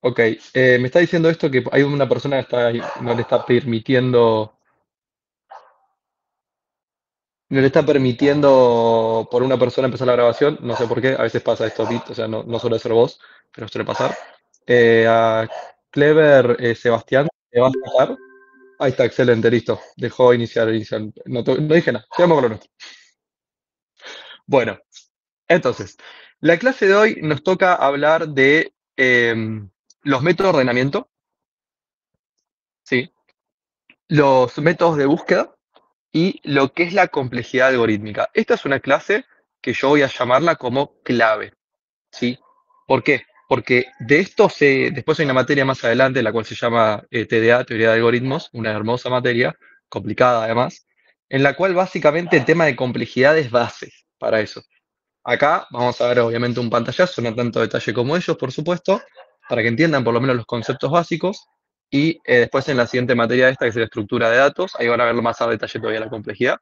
Ok, me está diciendo esto que hay una persona que no le está permitiendo, no le está permitiendo por una persona empezar la grabación, no sé por qué, a veces pasa esto, Bit, o sea, no suele ser vos, pero suele pasar. A Clever Sebastián, ¿te va a sacar? Ahí está, excelente, listo. Dejó iniciar. No dije nada, sigamos con lo nuestro. Bueno, entonces, la clase de hoy nos toca hablar de los métodos de ordenamiento, ¿sí? Los métodos de búsqueda y lo que es la complejidad algorítmica. Esta es una clase que yo voy a llamarla como clave, ¿sí? ¿Por qué? Porque después hay una materia más adelante, la cual se llama TDA, Teoría de Algoritmos, una hermosa materia, complicada además, en la cual básicamente el tema de complejidad es base para eso. Acá vamos a ver obviamente un pantallazo, no tanto detalle como ellos, por supuesto, para que entiendan por lo menos los conceptos básicos. Y después en la siguiente materia esta, que es la estructura de datos, ahí van a verlo más a detalle todavía la complejidad.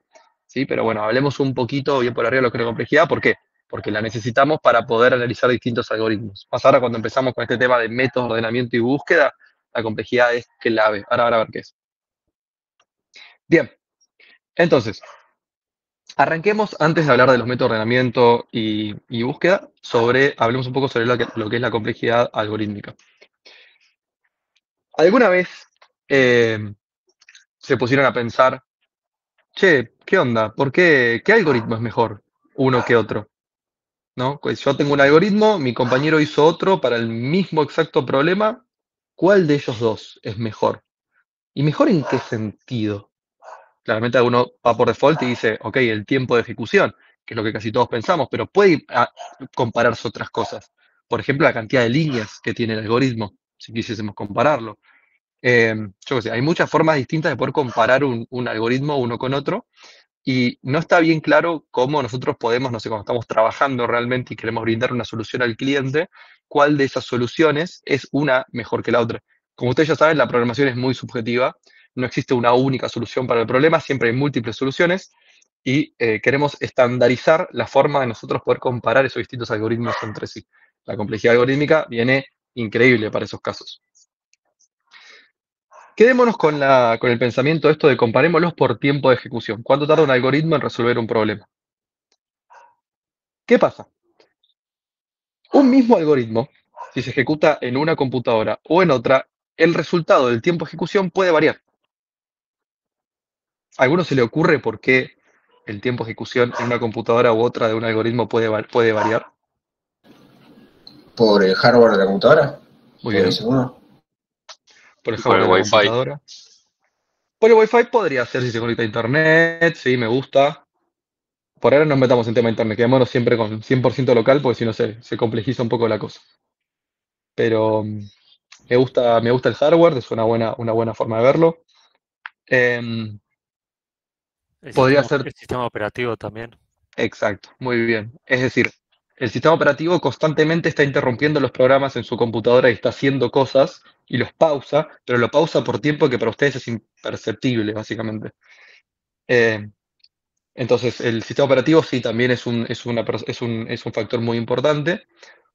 ¿Sí? Pero bueno, hablemos un poquito bien por arriba de lo que es la complejidad. ¿Por qué? Porque la necesitamos para poder analizar distintos algoritmos. Más ahora cuando empezamos con este tema de métodos, ordenamiento y búsqueda, la complejidad es clave. Ahora van a ver qué es. Bien, entonces, arranquemos antes de hablar de los métodos de ordenamiento y búsqueda, hablemos un poco sobre lo que es la complejidad algorítmica. ¿Alguna vez eh, se pusieron a pensar, che, qué onda? ¿Qué algoritmo es mejor uno que otro? ¿No? Pues yo tengo un algoritmo, mi compañero hizo otro para el mismo exacto problema. ¿Cuál de ellos dos es mejor? ¿Y mejor en qué sentido? Claramente uno va por default y dice, ok, el tiempo de ejecución, que es lo que casi todos pensamos, pero puede compararse otras cosas. Por ejemplo, la cantidad de líneas que tiene el algoritmo, si quisiésemos compararlo. Yo qué sé, hay muchas formas distintas de poder comparar un algoritmo uno con otro y no está bien claro cómo nosotros podemos, no sé, cuando estamos trabajando realmente y queremos brindar una solución al cliente, cuál de esas soluciones es una mejor que la otra. Como ustedes ya saben, la programación es muy subjetiva, no existe una única solución para el problema, siempre hay múltiples soluciones y queremos estandarizar la forma de nosotros poder comparar esos distintos algoritmos entre sí. La complejidad algorítmica viene increíble para esos casos. Quedémonos con el pensamiento esto de comparémoslos por tiempo de ejecución. ¿Cuánto tarda un algoritmo en resolver un problema? ¿Qué pasa? Un mismo algoritmo, si se ejecuta en una computadora o en otra, el resultado del tiempo de ejecución puede variar. ¿A alguno se le ocurre por qué el tiempo de ejecución en una computadora u otra de un algoritmo puede variar? Por el hardware de la computadora, Muy podría bien, ser uno. por el Por hardware el de la Wi-Fi. computadora. Por el Wi-Fi podría ser si se conecta a internet, sí, me gusta. Por ahora no nos metamos en tema de internet, quedémonos siempre con 100% local, porque si no se complejiza un poco la cosa. Pero me gusta el hardware, es una buena forma de verlo. Em, Podría ser El sistema operativo también. exacto, muy bien. Es decir, el sistema operativo constantemente está interrumpiendo los programas en su computadora y está haciendo cosas y los pausa, pero lo pausa por tiempo que para ustedes es imperceptible, básicamente. Eh, entonces, el sistema operativo sí también es un factor muy importante.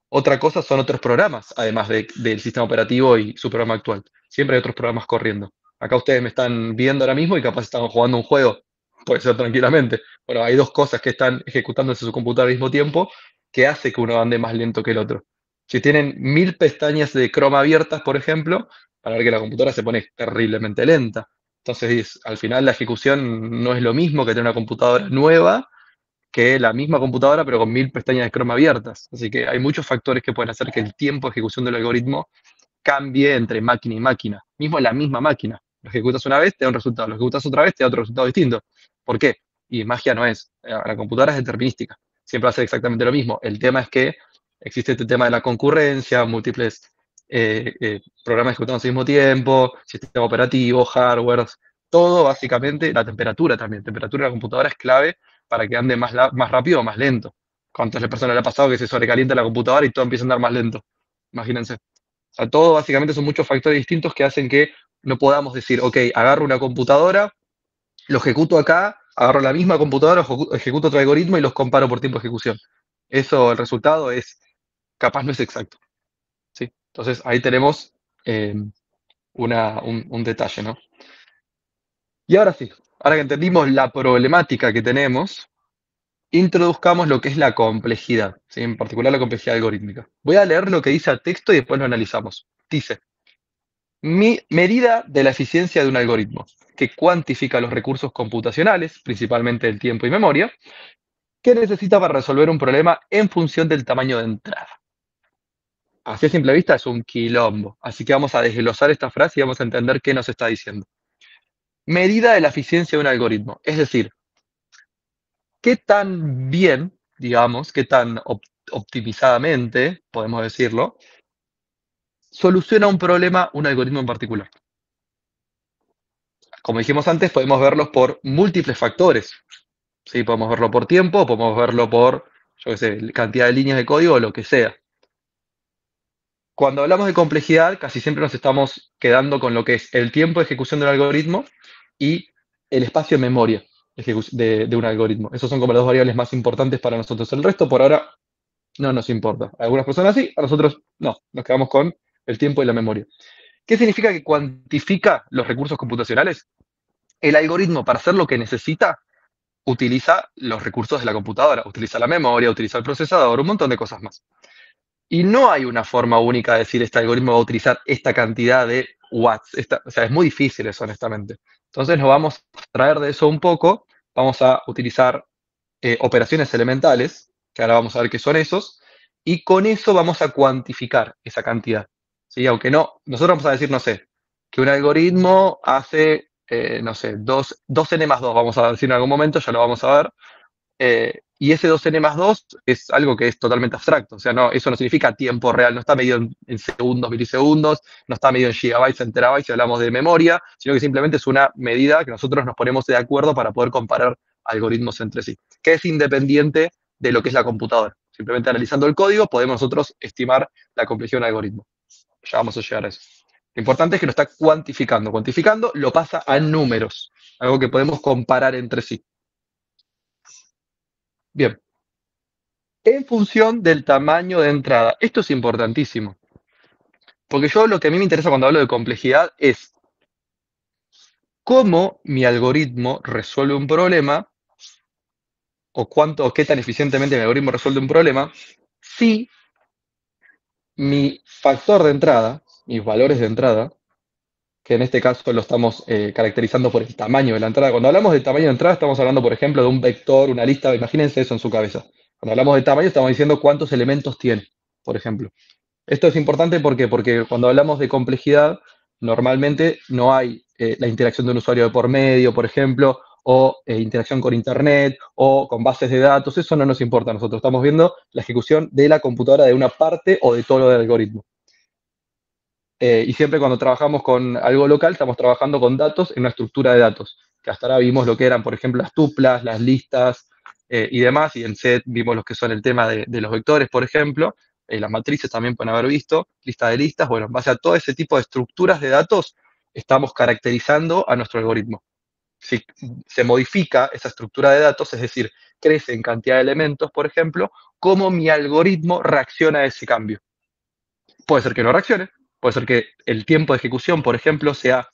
Otra cosa son otros programas, además del sistema operativo y su programa actual. Siempre hay otros programas corriendo. Acá ustedes me están viendo ahora mismo y capaz están jugando un juego. Puede ser tranquilamente. Bueno, hay dos cosas que están ejecutándose en su computadora al mismo tiempo que hace que uno ande más lento que el otro. Si tienen 1000 pestañas de Chrome abiertas, por ejemplo, para ver que la computadora se pone terriblemente lenta. Entonces, al final la ejecución no es lo mismo que tener una computadora nueva que la misma computadora, pero con 1000 pestañas de Chrome abiertas. Así que hay muchos factores que pueden hacer que el tiempo de ejecución del algoritmo cambie entre máquina y máquina. Mismo en la misma máquina. Lo ejecutas una vez, te da un resultado. Lo ejecutas otra vez, te da otro resultado distinto. ¿Por qué? Y magia no es. La computadora es determinística. Siempre va a ser exactamente lo mismo. El tema es que existe este tema de la concurrencia, múltiples programas ejecutando al mismo tiempo, sistema operativo, hardware, todo básicamente, la temperatura también. La temperatura de la computadora es clave para que ande más rápido o más lento. ¿Cuántas personas le ha pasado que se sobrecalienta la computadora y todo empieza a andar más lento? Imagínense. O sea, todo básicamente son muchos factores distintos que hacen que no podamos decir, ok, agarro una computadora, lo ejecuto acá, agarro la misma computadora, ejecuto otro algoritmo y los comparo por tiempo de ejecución. Eso, el resultado es, capaz no es exacto. ¿Sí? Entonces ahí tenemos eh, un detalle, ¿no? Y ahora sí, ahora que entendimos la problemática que tenemos, introduzcamos lo que es la complejidad, ¿sí? En particular la complejidad algorítmica. Voy a leer lo que dice el texto y después lo analizamos. Dice, medida de la eficiencia de un algoritmo, que cuantifica los recursos computacionales, principalmente el tiempo y memoria, que necesita para resolver un problema en función del tamaño de entrada. Así a simple vista es un quilombo. Así que vamos a desglosar esta frase y vamos a entender qué nos está diciendo. Medida de la eficiencia de un algoritmo. Es decir, qué tan bien, digamos, qué tan optimizadamente, podemos decirlo, soluciona un problema un algoritmo en particular. Como dijimos antes, podemos verlos por múltiples factores. ¿Sí? Podemos verlo por tiempo, podemos verlo por, yo qué sé, cantidad de líneas de código o lo que sea. Cuando hablamos de complejidad, casi siempre nos estamos quedando con lo que es el tiempo de ejecución del algoritmo y el espacio de memoria de un algoritmo. Esos son como las dos variables más importantes para nosotros. El resto, por ahora, no nos importa. A algunas personas sí, a nosotros no. Nos quedamos con el tiempo y la memoria. ¿Qué significa que cuantifica los recursos computacionales? El algoritmo, para hacer lo que necesita, utiliza los recursos de la computadora. Utiliza la memoria, utiliza el procesador, un montón de cosas más. Y no hay una forma única de decir este algoritmo va a utilizar esta cantidad de watts. O sea, es muy difícil eso, honestamente. Entonces nos vamos a traer de eso un poco. Vamos a utilizar operaciones elementales, que ahora vamos a ver qué son esos, y con eso vamos a cuantificar esa cantidad. ¿Sí? Aunque no, nosotros vamos a decir, no sé, que un algoritmo hace, no sé, 2n más 2, vamos a decir en algún momento, ya lo vamos a ver, y ese 2n más 2 es algo que es totalmente abstracto, o sea, no, eso no significa tiempo real, no está medido en segundos, milisegundos, no está medido en gigabytes, en terabytes si hablamos de memoria, sino que simplemente es una medida que nosotros nos ponemos de acuerdo para poder comparar algoritmos entre sí, que es independiente de lo que es la computadora. Simplemente analizando el código podemos nosotros estimar la complejidad de un algoritmo. Ya vamos a llegar a eso. Lo importante es que lo está cuantificando. Cuantificando lo pasa a números, algo que podemos comparar entre sí. Bien, en función del tamaño de entrada. Esto es importantísimo, porque yo lo que a mí me interesa cuando hablo de complejidad es cómo mi algoritmo resuelve un problema o cuánto o qué tan eficientemente mi algoritmo resuelve un problema si mi factor de entrada, mis valores de entrada, que en este caso lo estamos caracterizando por el tamaño de la entrada. Cuando hablamos de tamaño de entrada estamos hablando, por ejemplo, de un vector, una lista, imagínense eso en su cabeza. Cuando hablamos de tamaño estamos diciendo cuántos elementos tiene, por ejemplo. Esto es importante porque cuando hablamos de complejidad, normalmente no hay la interacción de un usuario de por medio, por ejemplo, o interacción con Internet o con bases de datos. Eso no nos importa a nosotros. Estamos viendo la ejecución de la computadora de una parte o de todo el algoritmo. Y siempre cuando trabajamos con algo local, estamos trabajando con datos en una estructura de datos, que hasta ahora vimos lo que eran, por ejemplo, las tuplas, las listas y demás, y en set vimos los que son el tema de los vectores, por ejemplo, las matrices también pueden haber visto, lista de listas, bueno, en base a todo ese tipo de estructuras de datos, estamos caracterizando a nuestro algoritmo. Si se modifica esa estructura de datos, es decir, crece en cantidad de elementos, por ejemplo, cómo mi algoritmo reacciona a ese cambio. Puede ser que no reaccione, puede ser que el tiempo de ejecución, por ejemplo, sea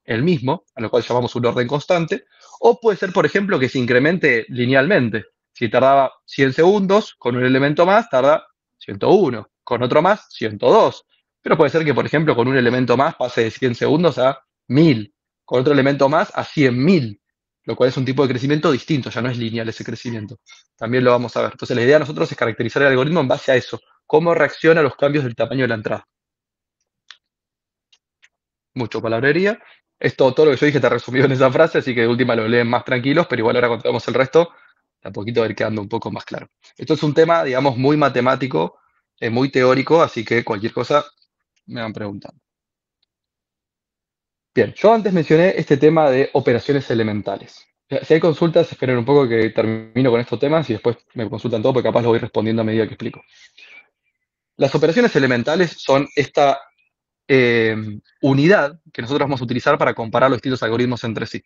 el mismo, a lo cual llamamos un orden constante, o puede ser, por ejemplo, que se incremente linealmente. Si tardaba 100 segundos, con un elemento más tarda 101, con otro más 102. Pero puede ser que, por ejemplo, con un elemento más pase de 100 segundos a 1000, con otro elemento más a 100.000, lo cual es un tipo de crecimiento distinto, ya no es lineal ese crecimiento. También lo vamos a ver. Entonces la idea de nosotros es caracterizar el algoritmo en base a eso, cómo reacciona a los cambios del tamaño de la entrada. Mucho palabrería. Esto, todo lo que yo dije está resumido en esa frase, así que de última lo leen más tranquilos, pero igual ahora cuando veamos el resto, de a poquito va a ir quedando un poco más claro. Esto es un tema, digamos, muy matemático, muy teórico, así que cualquier cosa me van preguntando. Bien, yo antes mencioné este tema de operaciones elementales. Si hay consultas, esperen un poco que termino con estos temas y después me consultan todo, porque capaz lo voy respondiendo a medida que explico. Las operaciones elementales son esta eh, unidad que nosotros vamos a utilizar para comparar los distintos algoritmos entre sí.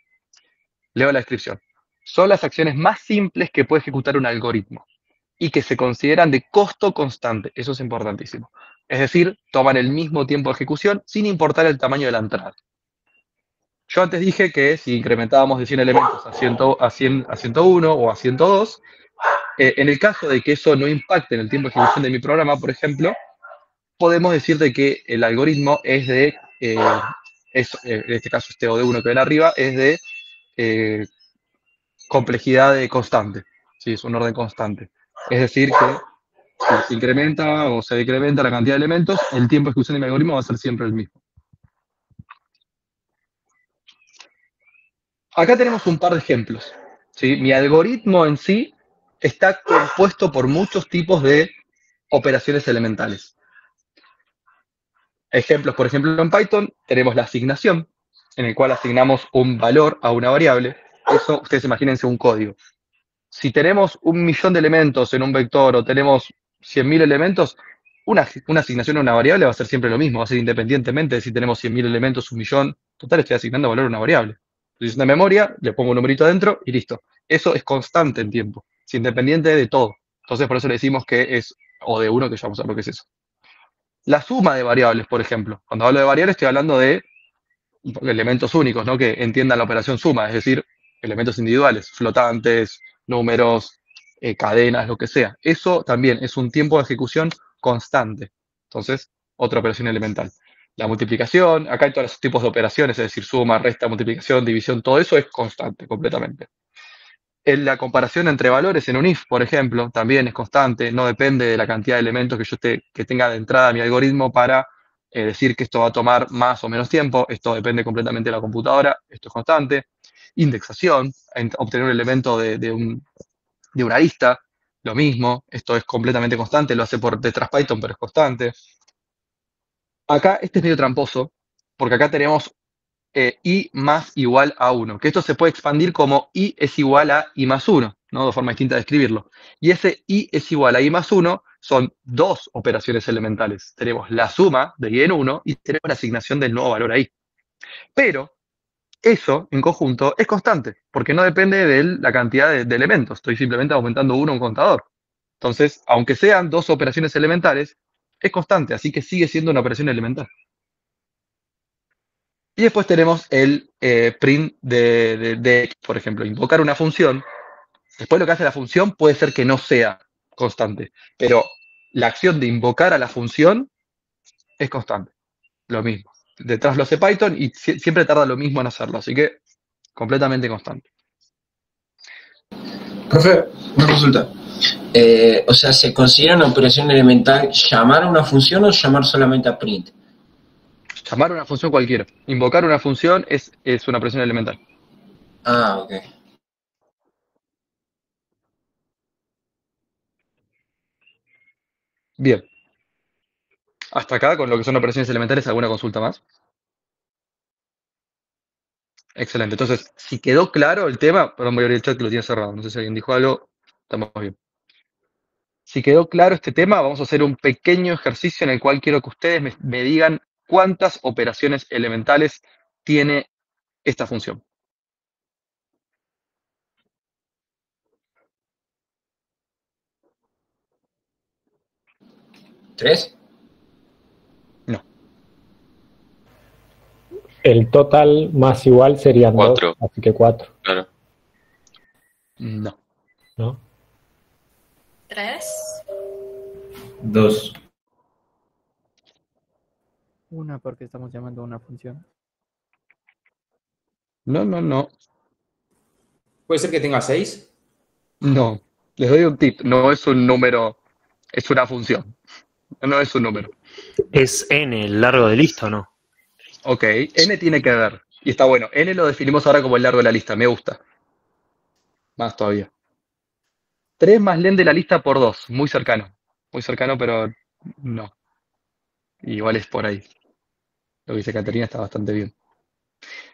Leo la descripción. Son las acciones más simples que puede ejecutar un algoritmo y que se consideran de costo constante. Eso es importantísimo. Es decir, toman el mismo tiempo de ejecución sin importar el tamaño de la entrada. Yo antes dije que si incrementábamos de 100 elementos a 100, a 101 o a 102, en el caso de que eso no impacte en el tiempo de ejecución de mi programa, por ejemplo, podemos decir de que el algoritmo es de, en este caso este O de 1 que ven arriba, es de eh, complejidad de constante. Sí, es un orden constante. Es decir, que si se incrementa o se decrementa la cantidad de elementos, el tiempo de ejecución de mi algoritmo va a ser siempre el mismo. Acá tenemos un par de ejemplos. ¿Sí? Mi algoritmo en sí está compuesto por muchos tipos de operaciones elementales. Ejemplos, por ejemplo, en Python tenemos la asignación, en el cual asignamos un valor a una variable. Eso, ustedes imagínense un código. Si tenemos 1 millón de elementos en un vector o tenemos 100.000 elementos, una asignación a una variable va a ser siempre lo mismo, va a ser independientemente de si tenemos 100.000 elementos, 1 millón. Total, estoy asignando valor a una variable. Estoy diciendo memoria, le pongo un numerito adentro y listo. Eso es constante en tiempo, es independiente de todo. Entonces, por eso le decimos que es O de 1, que ya vamos a ver lo que es eso. La suma de variables, por ejemplo. Cuando hablo de variables estoy hablando de elementos únicos, ¿no? Que entiendan la operación suma, es decir, elementos individuales, flotantes, números, cadenas, lo que sea. Eso también es un tiempo de ejecución constante. Entonces, otra operación elemental. La multiplicación, acá hay todos los tipos de operaciones, es decir, suma, resta, multiplicación, división, todo eso es constante completamente. En la comparación entre valores en un if, por ejemplo, también es constante, no depende de la cantidad de elementos que yo que tenga de entrada a mi algoritmo para decir que esto va a tomar más o menos tiempo, esto depende completamente de la computadora, esto es constante. Indexación, obtener un elemento de una lista, lo mismo, esto es completamente constante, lo hace por detrás Python, pero es constante. Acá este es medio tramposo, porque acá tenemos i más igual a 1, que esto se puede expandir como i es igual a i más 1, ¿no? De forma distinta de escribirlo. Y ese i es igual a i más 1 son dos operaciones elementales. Tenemos la suma de i en 1 y tenemos la asignación del nuevo valor ahí. Pero eso en conjunto es constante, porque no depende de la cantidad de elementos. Estoy simplemente aumentando 1 un contador. Entonces, aunque sean dos operaciones elementales, es constante, así que sigue siendo una operación elemental. Y después tenemos el print de X, por ejemplo, invocar una función. Después lo que hace la función puede ser que no sea constante, pero la acción de invocar a la función es constante, lo mismo. Detrás lo hace Python y siempre tarda lo mismo en hacerlo, así que completamente constante. Profe, una consulta. O sea, ¿se considera una operación elemental llamar a una función o llamar solamente a print? Llamar a una función cualquiera. Invocar una función es una operación elemental. Ah, ok. Bien. Hasta acá, con lo que son operaciones elementales, ¿alguna consulta más? Excelente. Entonces, si quedó claro el tema, perdón, voy a abrir el chat que lo tiene cerrado. No sé si alguien dijo algo. Estamos bien. Si quedó claro este tema, vamos a hacer un pequeño ejercicio en el cual quiero que ustedes me digan cuántas operaciones elementales tiene esta función. ¿Tres? No, El total más igual serían 2, Cuatro. así que 4, Claro. no, ¿no? 3. Dos. Una porque estamos llamando a una función. no. ¿Puede ser que tenga 6? No. Les doy un tip. No es un número, es una función. No es un número. ¿Es n el largo de lista o no? Ok, n tiene que ver. Y está bueno. N lo definimos ahora como el largo de la lista. Me gusta. Más todavía. 3 más len de la lista por 2. Muy cercano. Muy cercano, pero no. Igual es por ahí. Lo que dice Caterina está bastante bien.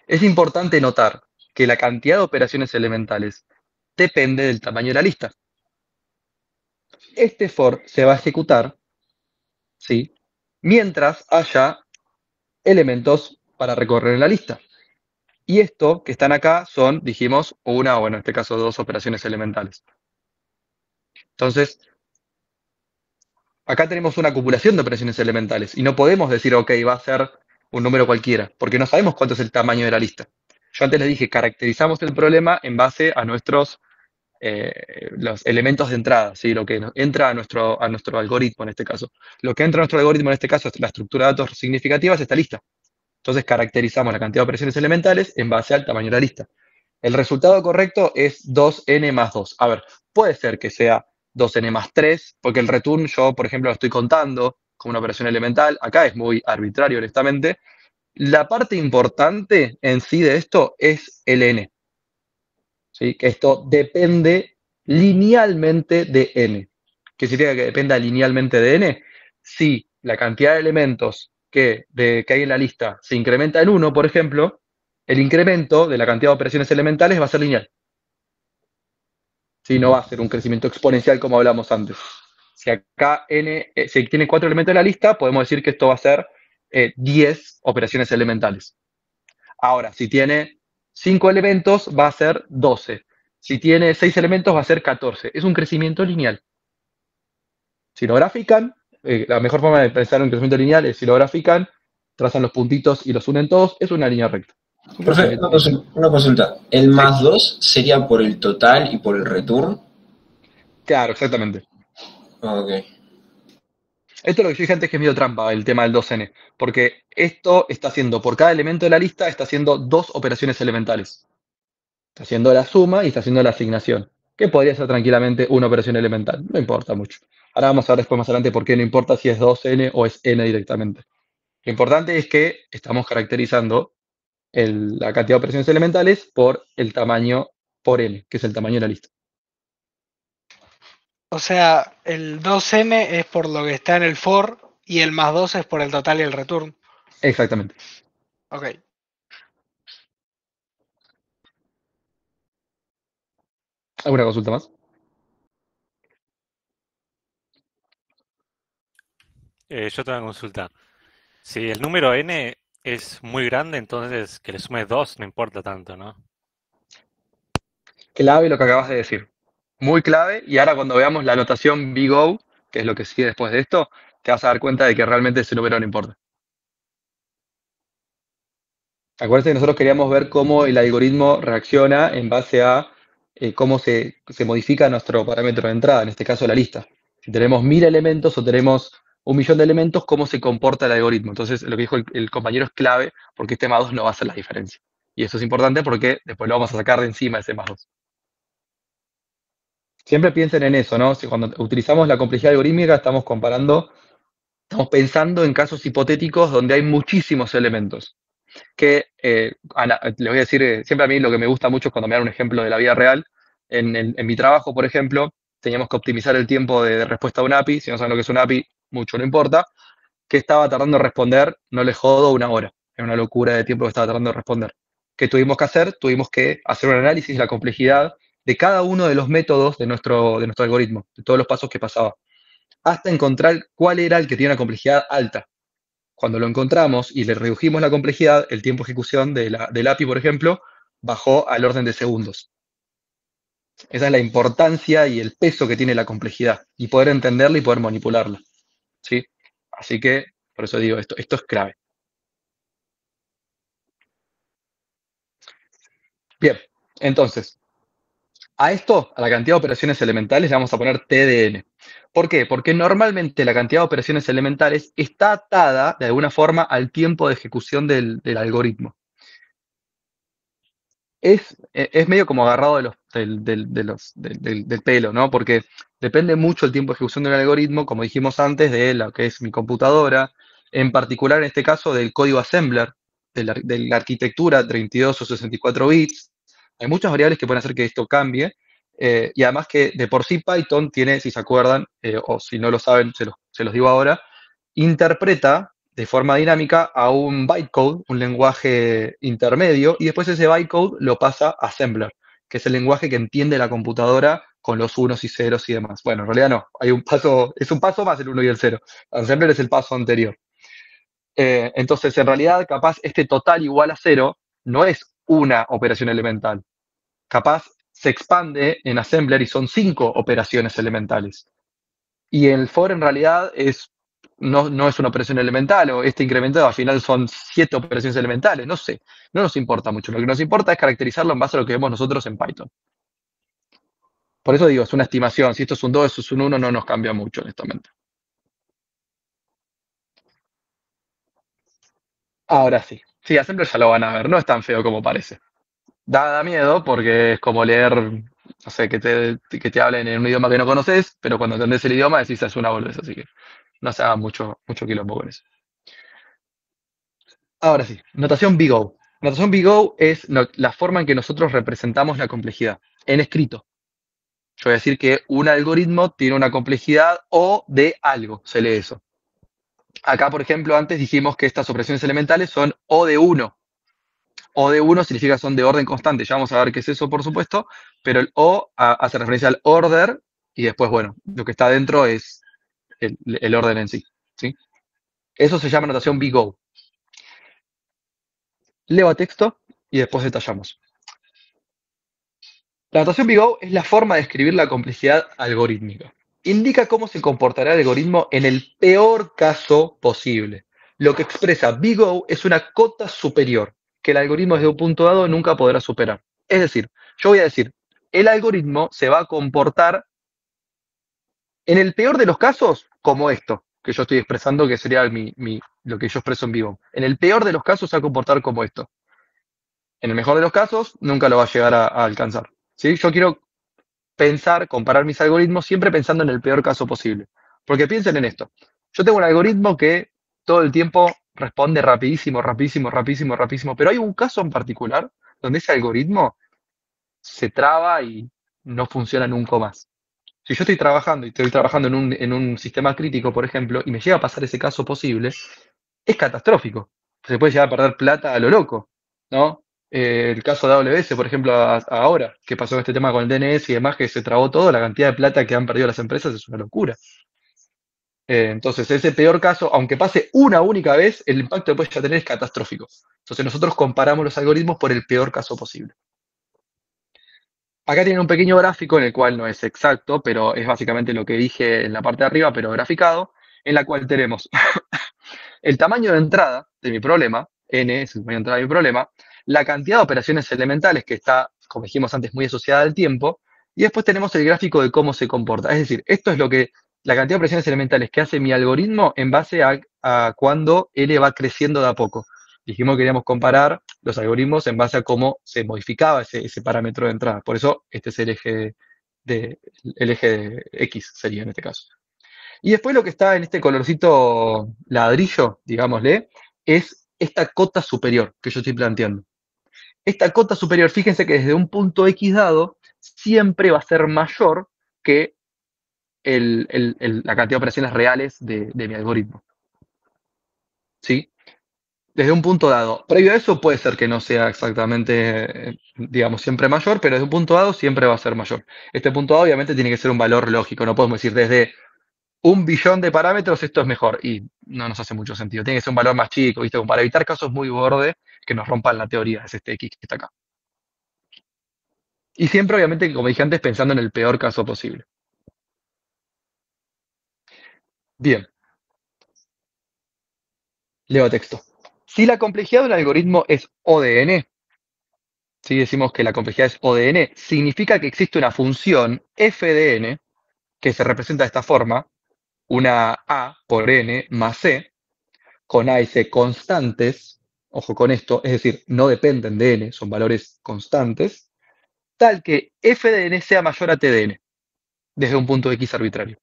Es importante notar que la cantidad de operaciones elementales depende del tamaño de la lista. Este for se va a ejecutar, ¿sí? Mientras haya elementos para recorrer en la lista. Y esto que están acá son, dijimos, una o en este caso dos operaciones elementales. Entonces, Acá tenemos una acumulación de operaciones elementales y no podemos decir, ok, va a ser un número cualquiera, porque no sabemos cuánto es el tamaño de la lista. Yo antes les dije, caracterizamos el problema en base a los elementos de entrada, ¿sí? Lo que entra a nuestro algoritmo en este caso. Lo que entra a nuestro algoritmo en este caso es la estructura de datos significativa, es esta lista. Entonces caracterizamos la cantidad de operaciones elementales en base al tamaño de la lista. El resultado correcto es 2n más 2. A ver, puede ser que sea 2n más 3, porque el return yo, por ejemplo, lo estoy contando como una operación elemental. Acá es muy arbitrario, honestamente. La parte importante en sí de esto es el n. ¿Sí? Que esto depende linealmente de n. ¿Qué significa que dependa linealmente de n? Si la cantidad de elementos que hay en la lista se incrementa en 1, por ejemplo, el incremento de la cantidad de operaciones elementales va a ser lineal. ¿Sí? No va a ser un crecimiento exponencial como hablamos antes. Si acá si tiene 4 elementos en la lista, podemos decir que esto va a ser 10 operaciones elementales. Ahora, si tiene 5 elementos, va a ser 12. Si tiene 6 elementos, va a ser 14. Es un crecimiento lineal. Si lo grafican, la mejor forma de pensar en un crecimiento lineal es si lo grafican, trazan los puntitos y los unen todos, es una línea recta. Profe, una consulta. ¿El más 2 sería por el total y por el return? Claro, exactamente. Ok. Esto es lo que yo dije antes, que es medio trampa, el tema del 2n, porque esto está haciendo, por cada elemento de la lista, está haciendo 2 operaciones elementales. Está haciendo la suma y está haciendo la asignación, que podría ser tranquilamente una operación elemental. No importa mucho. Ahora vamos a ver después más adelante por qué no importa si es 2n o es n directamente. Lo importante es que estamos caracterizando la cantidad de operaciones elementales por el tamaño por n, que es el tamaño de la lista. O sea, el 2n es por lo que está en el for y el más 2 es por el total y el return. Exactamente. Ok. ¿Alguna consulta más? Yo tengo una consulta. Si el número n es muy grande, entonces que le sumes 2 no importa tanto, ¿no? Clave lo que acabas de decir. Muy clave. Y ahora cuando veamos la anotación big O, que es lo que sigue después de esto, te vas a dar cuenta de que realmente ese número no importa. Acuérdense que nosotros queríamos ver cómo el algoritmo reacciona en base a cómo se modifica nuestro parámetro de entrada, en este caso la lista. Si tenemos 1000 elementos o tenemos 1.000.000 de elementos, cómo se comporta el algoritmo. Entonces, lo que dijo el compañero es clave, porque este más 2 no va a hacer la diferencia. Y eso es importante porque después lo vamos a sacar de encima ese más 2. Siempre piensen en eso, ¿no? Si cuando utilizamos la complejidad algorítmica estamos pensando en casos hipotéticos donde hay muchísimos elementos. Que, les voy a decir, siempre a mí lo que me gusta mucho es cuando me dan un ejemplo de la vida real. En mi trabajo, por ejemplo, teníamos que optimizar el tiempo de respuesta a un API. Si no saben lo que es un API, mucho no importa. ¿Qué estaba tardando en responder? No les jodo, 1 hora. Era una locura de tiempo que estaba tardando en responder. ¿Qué tuvimos que hacer? Tuvimos que hacer un análisis de la complejidad de cada uno de los métodos de nuestro algoritmo, de todos los pasos que pasaba, hasta encontrar cuál era el que tiene una complejidad alta. Cuando lo encontramos y le redujimos la complejidad, el tiempo de ejecución del API, por ejemplo, bajó al orden de segundos. Esa es la importancia y el peso que tiene la complejidad, y poder entenderla y poder manipularla. ¿Sí? Así que, por eso digo, esto es clave. Bien, entonces, a esto, a la cantidad de operaciones elementales, le vamos a poner TDN. ¿Por qué? Porque normalmente la cantidad de operaciones elementales está atada, de alguna forma, al tiempo de ejecución del algoritmo. Es medio como agarrado del pelo, ¿no? Porque depende mucho el tiempo de ejecución del algoritmo, como dijimos antes, de lo que es mi computadora, en particular en este caso del código assembler, de la arquitectura 32 o 64 bits. Hay muchas variables que pueden hacer que esto cambie, y además que de por sí Python tiene, si se acuerdan, o si no lo saben, se los digo ahora, interpreta de forma dinámica a un bytecode, un lenguaje intermedio, y después ese bytecode lo pasa a assembler, que es el lenguaje que entiende la computadora con los unos y ceros y demás. Bueno, en realidad no, es un paso más el 1 y el 0. Assembler es el paso anterior. Entonces, en realidad, capaz este total igual a 0 no es una operación elemental. Capaz se expande en assembler y son 5 operaciones elementales. Y el for en realidad no es una operación elemental, o este incrementado al final son 7 operaciones elementales, no sé, no nos importa mucho. Lo que nos importa es caracterizarlo en base a lo que vemos nosotros en Python. Por eso digo, es una estimación. Si esto es un 2, esto es un 1, no nos cambia mucho, honestamente. Ahora sí. Sí, Assembler ya lo van a ver. No es tan feo como parece. Da miedo porque es como leer, no sé, que te hablen en un idioma que no conoces, pero cuando entendés el idioma decís es una boludez, así que no se haga mucho quilombo con eso. Ahora sí, notación Big O. Notación Big O es la forma en que nosotros representamos la complejidad en escrito. Yo voy a decir que un algoritmo tiene una complejidad O de algo, se lee eso. Acá, por ejemplo, antes dijimos que estas operaciones elementales son O de 1. O de 1 significa que son de orden constante. Ya vamos a ver qué es eso, por supuesto, pero el O hace referencia al order y después, bueno, lo que está dentro es el orden en sí, ¿sí? Eso se llama notación Big O. Leo a texto y después detallamos. La notación Big O es la forma de escribir la complejidad algorítmica. Indica cómo se comportará el algoritmo en el peor caso posible. Lo que expresa Big O es una cota superior, que el algoritmo desde un punto dado nunca podrá superar. Es decir, yo voy a decir, el algoritmo se va a comportar en el peor de los casos como esto, que yo estoy expresando, que sería lo que yo expreso en vivo. En el peor de los casos se va a comportar como esto. En el mejor de los casos, nunca lo va a llegar a alcanzar. ¿Sí? Yo quiero comparar mis algoritmos siempre pensando en el peor caso posible. Porque piensen en esto. Yo tengo un algoritmo que todo el tiempo responde rapidísimo, rapidísimo, rapidísimo, rapidísimo, pero hay un caso en particular donde ese algoritmo se traba y no funciona nunca más. Si yo estoy trabajando y estoy trabajando en un sistema crítico, por ejemplo, y me llega a pasar ese caso posible, es catastrófico. Se puede llegar a perder plata a lo loco, ¿no? El caso de AWS, por ejemplo, ahora, que pasó este tema con el DNS y demás, que se trabó todo, la cantidad de plata que han perdido las empresas es una locura. Entonces, ese peor caso, aunque pase una única vez, el impacto que puede ya tener es catastrófico. Entonces, nosotros comparamos los algoritmos por el peor caso posible. Acá tienen un pequeño gráfico en el cual no es exacto, pero es básicamente lo que dije en la parte de arriba, pero graficado, en la cual tenemos el tamaño de entrada de mi problema, n es el tamaño de entrada de mi problema, la cantidad de operaciones elementales que está, como dijimos antes, muy asociada al tiempo, y después tenemos el gráfico de cómo se comporta. Es decir, esto es la cantidad de operaciones elementales que hace mi algoritmo en base a cuando n va creciendo de a poco. Dijimos que queríamos comparar los algoritmos en base a cómo se modificaba ese parámetro de entrada. Por eso este es el eje de X sería en este caso. Y después lo que está en este colorcito ladrillo, digámosle, es esta cota superior que yo estoy planteando. Esta cota superior, fíjense que desde un punto X dado, siempre va a ser mayor que la cantidad de operaciones reales de mi algoritmo. ¿Sí? Desde un punto dado. Previo a eso puede ser que no sea exactamente, digamos, siempre mayor, pero desde un punto dado siempre va a ser mayor. Este punto dado obviamente tiene que ser un valor lógico, no podemos decir desde 1 billón de parámetros esto es mejor, y no nos hace mucho sentido. Tiene que ser un valor más chico, ¿viste? Como para evitar casos muy bordes que nos rompan la teoría, es este X que está acá. Y siempre, obviamente, como dije antes, pensando en el peor caso posible. Bien. Leo texto. Si la complejidad de un algoritmo es O de n, si decimos que la complejidad es O de n, significa que existe una función f de n, que se representa de esta forma, una a por n más c, con a y c constantes, ojo con esto, es decir, no dependen de n, son valores constantes, tal que f de n sea mayor a t de n, desde un punto x arbitrario.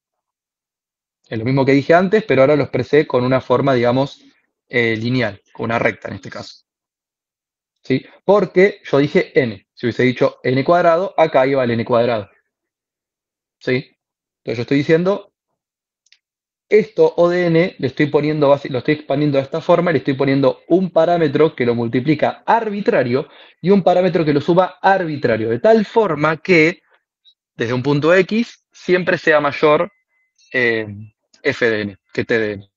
Es lo mismo que dije antes, pero ahora lo expresé con una forma, digamos, lineal, con una recta en este caso. ¿Sí? Porque yo dije n. Si hubiese dicho n cuadrado, acá iba el n cuadrado. ¿Sí? Entonces yo estoy diciendo, esto O de n le estoy poniendo, lo estoy expandiendo de esta forma, le estoy poniendo un parámetro que lo multiplica arbitrario y un parámetro que lo suba arbitrario, de tal forma que desde un punto x siempre sea mayor f de n que t de n.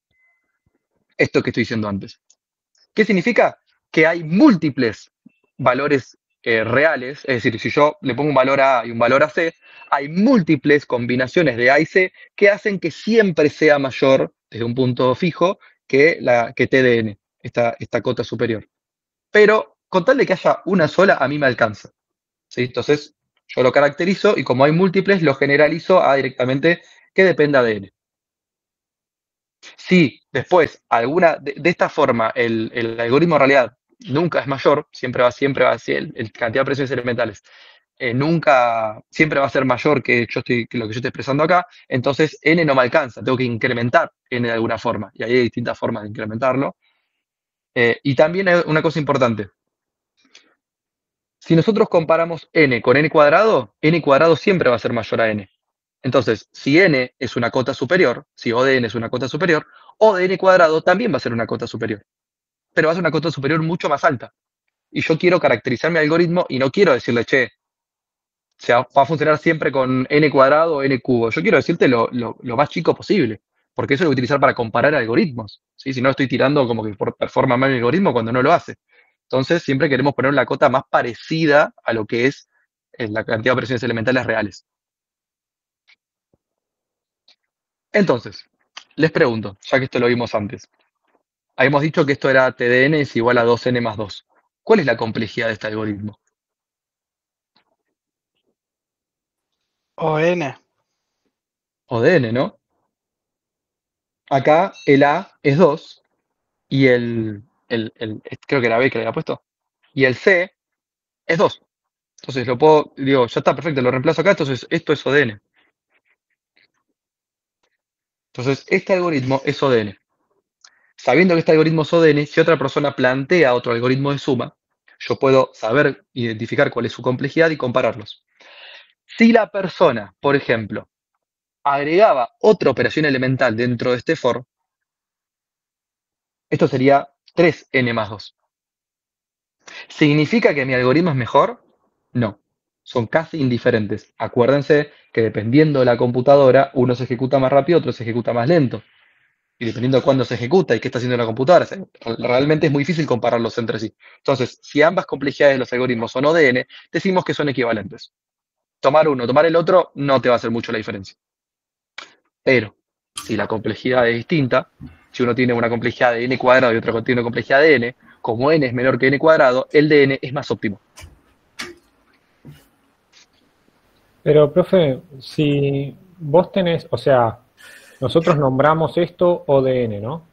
Esto que estoy diciendo antes. ¿Qué significa? Que hay múltiples valores reales, es decir, si yo le pongo un valor a A y un valor a C, hay múltiples combinaciones de A y C que hacen que siempre sea mayor, desde un punto fijo, que T de N, esta cota superior. Pero con tal de que haya una sola, a mí me alcanza. ¿Sí? Entonces, yo lo caracterizo y como hay múltiples, lo generalizo a directamente que dependa de N. Si después alguna de esta forma el algoritmo en realidad nunca es mayor, siempre va a ser el cantidad de presiones elementales, siempre va a ser mayor que lo que yo estoy expresando acá, entonces N no me alcanza, tengo que incrementar N de alguna forma, y ahí hay distintas formas de incrementarlo. Y también hay una cosa importante. Si nosotros comparamos N con N cuadrado siempre va a ser mayor a N. Entonces, si N es una cota superior, si O de N es una cota superior, O de N cuadrado también va a ser una cota superior. Pero va a ser una cota superior mucho más alta. Y yo quiero caracterizar mi algoritmo y no quiero decirle, che, va a funcionar siempre con N cuadrado o N cubo. Yo quiero decirte lo más chico posible. Porque eso lo voy a utilizar para comparar algoritmos. ¿Sí? Si no, estoy tirando como que performa mal el algoritmo cuando no lo hace. Entonces, siempre queremos poner la cota más parecida a lo que es la cantidad de operaciones elementales reales. Entonces, les pregunto, ya que esto lo vimos antes. Habíamos dicho que esto era TDN es igual a 2n más 2. ¿Cuál es la complejidad de este algoritmo? O N. O de n, ¿no? Acá el A es 2 y creo que era B que le había puesto. Y el C es 2. Entonces digo, ya está perfecto, lo reemplazo acá, entonces esto es O de n. Entonces, este algoritmo es O de n. Sabiendo que este algoritmo es O de n, si otra persona plantea otro algoritmo de suma, yo puedo saber identificar cuál es su complejidad y compararlos. Si la persona, por ejemplo, agregaba otra operación elemental dentro de este for, esto sería 3n más 2. ¿Significa que mi algoritmo es mejor? No, son casi indiferentes. Acuérdense que dependiendo de la computadora, uno se ejecuta más rápido, otro se ejecuta más lento. Y dependiendo de cuándo se ejecuta y qué está haciendo la computadora, realmente es muy difícil compararlos entre sí. Entonces, si ambas complejidades de los algoritmos son ODN, decimos que son equivalentes. Tomar uno, tomar el otro, no te va a hacer mucho la diferencia. Pero, si la complejidad es distinta, si uno tiene una complejidad de n cuadrado y otro tiene una complejidad de n, como n es menor que n cuadrado, el de n es más óptimo. Pero, profe, si vos tenés, o sea, nosotros nombramos esto ODN, ¿no?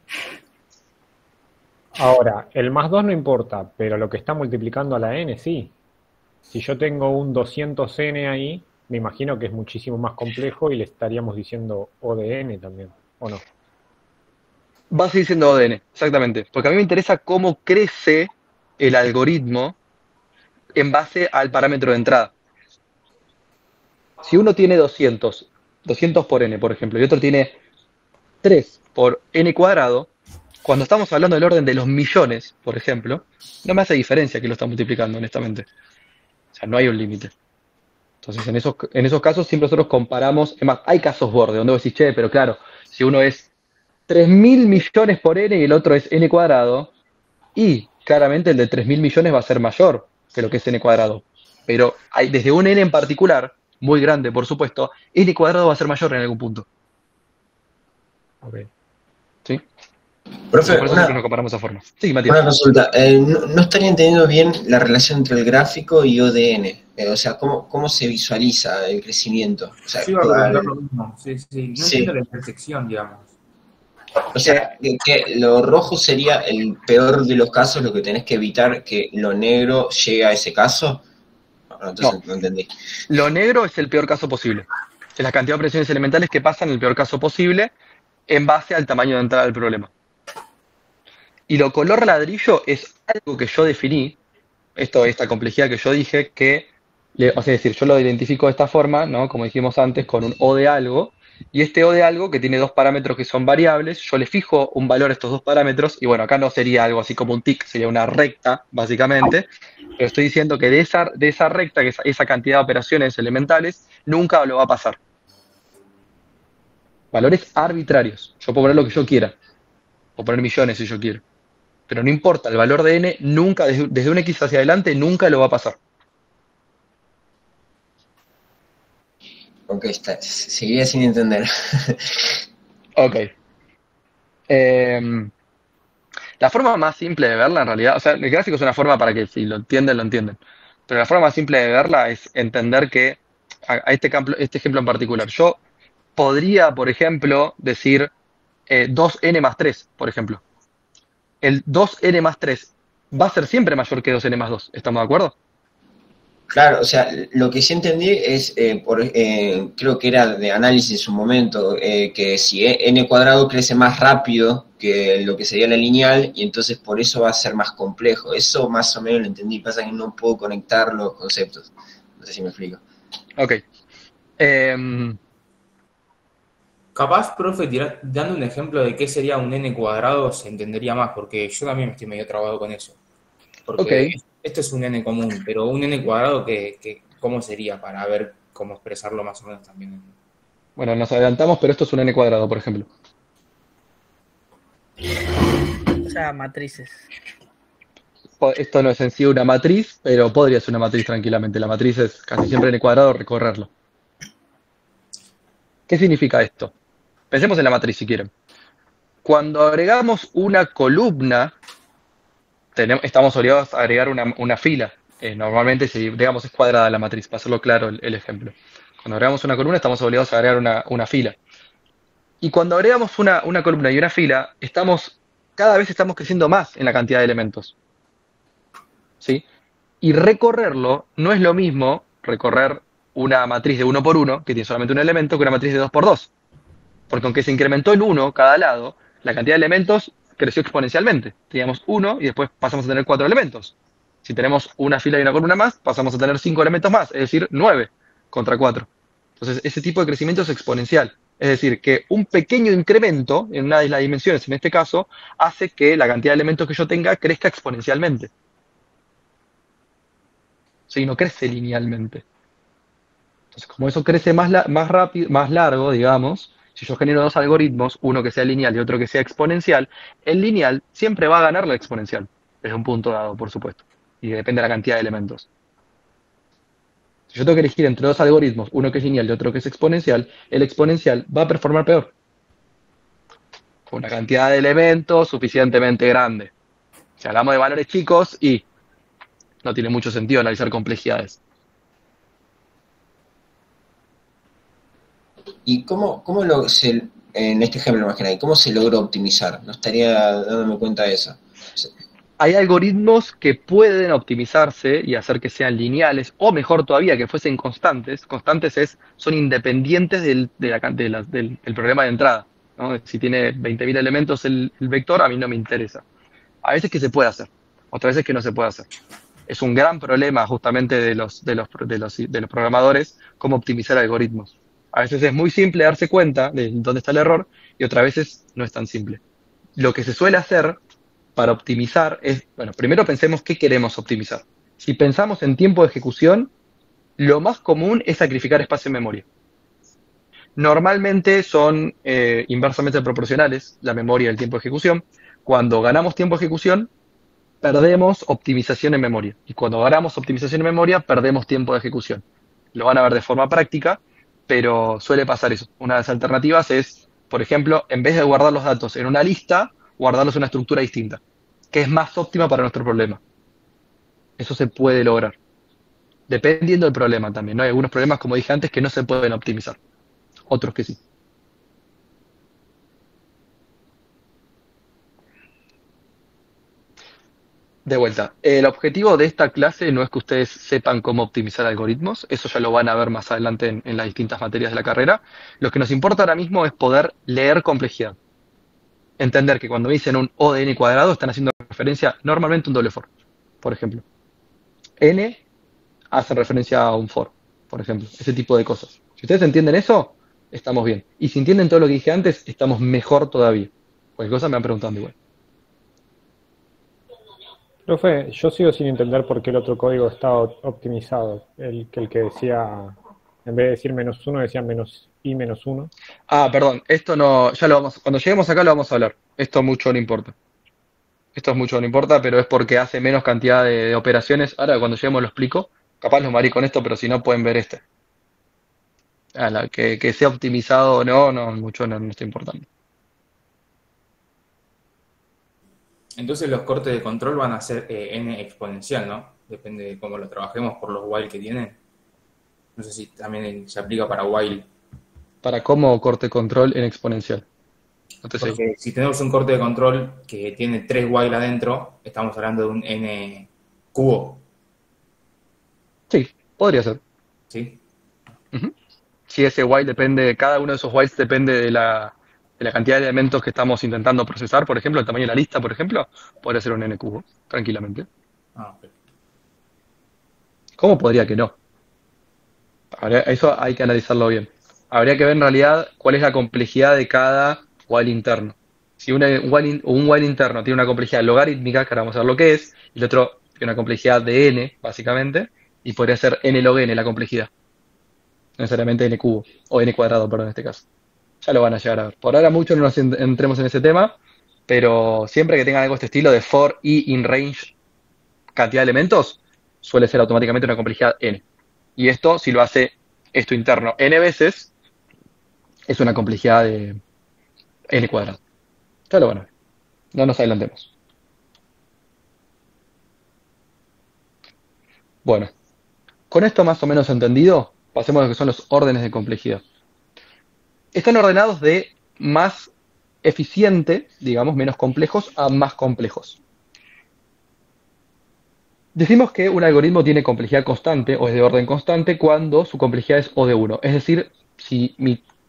Ahora, el más 2 no importa, pero lo que está multiplicando a la n, sí. Si yo tengo un 200n ahí, me imagino que es muchísimo más complejo y le estaríamos diciendo ODN también, ¿o no? Va a seguir siendo ODN, exactamente. Porque a mí me interesa cómo crece el algoritmo en base al parámetro de entrada. Si uno tiene 200 por n, por ejemplo, y otro tiene 3 por n cuadrado, cuando estamos hablando del orden de los millones, por ejemplo, no me hace diferencia que lo está multiplicando, honestamente. O sea, no hay un límite. Entonces, en esos casos siempre nosotros comparamos, es más, hay casos borde, donde vos decís, che, pero claro, si uno es 3.000 millones por n y el otro es n cuadrado, y claramente el de 3.000 millones va a ser mayor que lo que es n cuadrado. Pero desde un n en particular, muy grande por supuesto, n cuadrado va a ser mayor en algún punto. Ok. ¿Sí? Profe, Por eso siempre nos comparamos de esa forma. Sí, Matías. una consulta. No estaría entendiendo bien la relación entre el gráfico y ODN. O sea, ¿cómo se visualiza el crecimiento? O sea, Sí, iba a preguntar lo mismo. Sí. No Sí. entiendo la intersección, digamos. o sea, que lo rojo sería el peor de los casos, lo que tenés que evitar que lo negro llegue a ese caso. Entonces no entendí. Lo negro es el peor caso posible. Es la cantidad de operaciones elementales que pasan en el peor caso posible en base al tamaño de entrada del problema. Y lo color ladrillo es algo que yo definí, esta complejidad que yo dije, o sea, es decir, yo lo identifico de esta forma, ¿no? Como dijimos antes, con un O de algo, y este O de algo que tiene dos parámetros que son variables, yo le fijo un valor a estos dos parámetros, y bueno, acá no sería algo así como un tic, sería una recta, básicamente, pero estoy diciendo que de esa recta, que esa cantidad de operaciones elementales, nunca lo va a pasar. Valores arbitrarios. Yo puedo poner lo que yo quiera. Puedo poner millones si yo quiero. Pero no importa, el valor de n nunca, desde un x hacia adelante, nunca lo va a pasar. Ok, seguía sin entender. Ok. Em, la forma más simple de verla, en realidad, o sea, el gráfico es una forma para que si lo entienden, lo entienden. Pero la forma más simple de verla es entender que, a este ejemplo en particular, yo podría, por ejemplo, decir 2n más 3, por ejemplo. El 2n más 3 va a ser siempre mayor que 2n más 2. ¿Estamos de acuerdo? Claro, o sea, lo que sí entendí es, creo que era de análisis en su momento, que si n cuadrado crece más rápido que lo que sería la lineal, y entonces por eso va a ser más complejo. Eso más o menos lo entendí, pasa que no puedo conectar los conceptos. No sé si me explico. Ok. Em, Capaz, profe, dando un ejemplo de qué sería un n cuadrado, se entendería más, porque yo también estoy medio trabado con eso. Porque ok. esto es un n común, pero un n cuadrado, ¿cómo sería? Para ver cómo expresarlo más o menos también. Bueno, nos adelantamos, pero esto es un n cuadrado, por ejemplo. O sea, matrices. Esto no es en sí una matriz, pero podría ser una matriz tranquilamente. La matriz es casi siempre n cuadrado, recorrerlo. ¿Qué significa esto? Pensemos en la matriz si quieren. Cuando agregamos una columna, estamos obligados a agregar una fila. Normalmente, si digamos es cuadrada la matriz, para hacerlo claro el ejemplo. Cuando agregamos una columna, estamos obligados a agregar una fila. Y cuando agregamos una columna y una fila, cada vez estamos creciendo más en la cantidad de elementos. ¿Sí? Y recorrerlo no es lo mismo recorrer una matriz de 1 por 1, que tiene solamente un elemento, que una matriz de 2 por 2. Porque aunque se incrementó el 1 cada lado, la cantidad de elementos creció exponencialmente. Teníamos 1 y después pasamos a tener 4 elementos. Si tenemos una fila y una columna más, pasamos a tener 5 elementos más, es decir, 9 contra 4. Entonces, ese tipo de crecimiento es exponencial. Es decir, que un pequeño incremento en una de las dimensiones, en este caso, hace que la cantidad de elementos que yo tenga crezca exponencialmente. ¿Sí? No crece linealmente. Entonces, como eso crece más rápido, más largo, digamos, si yo genero dos algoritmos, uno que sea lineal y otro que sea exponencial, el lineal siempre va a ganar la exponencial, desde un punto dado, por supuesto, y depende de la cantidad de elementos. Si yo tengo que elegir entre dos algoritmos, uno que es lineal y otro que es exponencial, el exponencial va a performar peor, con una cantidad de elementos suficientemente grande. Si hablamos de valores chicos, y no tiene mucho sentido analizar complejidades. ¿Y en este ejemplo más que nada, cómo se logra optimizar? No estaría dándome cuenta de eso. Hay algoritmos que pueden optimizarse y hacer que sean lineales, o mejor todavía, que fuesen constantes. Constantes son independientes del problema de entrada, ¿no? Si tiene 20.000 elementos el vector, a mí no me interesa. A veces que se puede hacer, otras veces que no se puede hacer. Es un gran problema justamente de los programadores cómo optimizar algoritmos. A veces es muy simple darse cuenta de dónde está el error y otras veces no es tan simple. Lo que se suele hacer para optimizar es, bueno, primero pensemos qué queremos optimizar. Si pensamos en tiempo de ejecución, lo más común es sacrificar espacio en memoria. Normalmente son inversamente proporcionales la memoria y el tiempo de ejecución. Cuando ganamos tiempo de ejecución, perdemos optimización en memoria. Y cuando ganamos optimización en memoria, perdemos tiempo de ejecución. Lo van a ver de forma práctica, pero suele pasar eso. Una de las alternativas es, por ejemplo, en vez de guardar los datos en una lista, guardarlos en una estructura distinta, que es más óptima para nuestro problema. Eso se puede lograr. Dependiendo del problema también, ¿no? Hay algunos problemas, como dije antes, que no se pueden optimizar. Otros que sí. De vuelta, el objetivo de esta clase no es que ustedes sepan cómo optimizar algoritmos, eso ya lo van a ver más adelante en las distintas materias de la carrera. Lo que nos importa ahora mismo es poder leer complejidad. Entender que cuando dicen un O de n cuadrado están haciendo referencia normalmente a un doble for, por ejemplo. N hace referencia a un for, por ejemplo. Ese tipo de cosas. Si ustedes entienden eso, estamos bien. Y si entienden todo lo que dije antes, estamos mejor todavía. Cualquier cosa me van preguntando igual. Profe, yo sigo sin entender por qué el otro código está optimizado. El que decía, en vez de decir -1, decía -i-1. Ah, perdón, esto no, cuando lleguemos acá lo vamos a hablar. Esto mucho no importa. Esto es mucho no importa, pero es porque hace menos cantidad de operaciones. Ahora cuando lleguemos lo explico. Capaz los marí con esto, pero si no pueden ver este. que sea optimizado o no, mucho no está importando. Entonces los cortes de control van a ser n exponencial, ¿no? Depende de cómo lo trabajemos por los while que tienen. No sé si también se aplica para while. ¿Para cómo corte control en exponencial? No te sé. Porque si tenemos un corte de control que tiene 3 while adentro, estamos hablando de un n cubo. Sí, podría ser. ¿Sí? Si ese while depende, cada uno de esos whiles depende de la cantidad de elementos que estamos intentando procesar, por ejemplo, el tamaño de la lista, por ejemplo, podría ser un n cubo, tranquilamente. Ah, ok. ¿Cómo podría que no? Eso hay que analizarlo bien. Habría que ver en realidad cuál es la complejidad de cada while interno. Si un while interno tiene una complejidad logarítmica, que ahora vamos a ver lo que es, y el otro tiene una complejidad de n, básicamente, y podría ser n log n la complejidad. No necesariamente n cubo, o n cuadrado, perdón, en este caso. Ya lo van a llegar a ver. Por ahora mucho no nos entremos en ese tema, pero siempre que tengan algo de este estilo de for i in range cantidad de elementos, suele ser automáticamente una complejidad n. Y esto, si lo hace esto interno n veces, es una complejidad de n cuadrado. Ya lo van a ver. No nos adelantemos. Bueno, con esto más o menos entendido, pasemos a lo que son los órdenes de complejidad. Están ordenados de más eficiente, digamos, menos complejos, a más complejos. Decimos que un algoritmo tiene complejidad constante o es de orden constante cuando su complejidad es O de 1. Es decir, si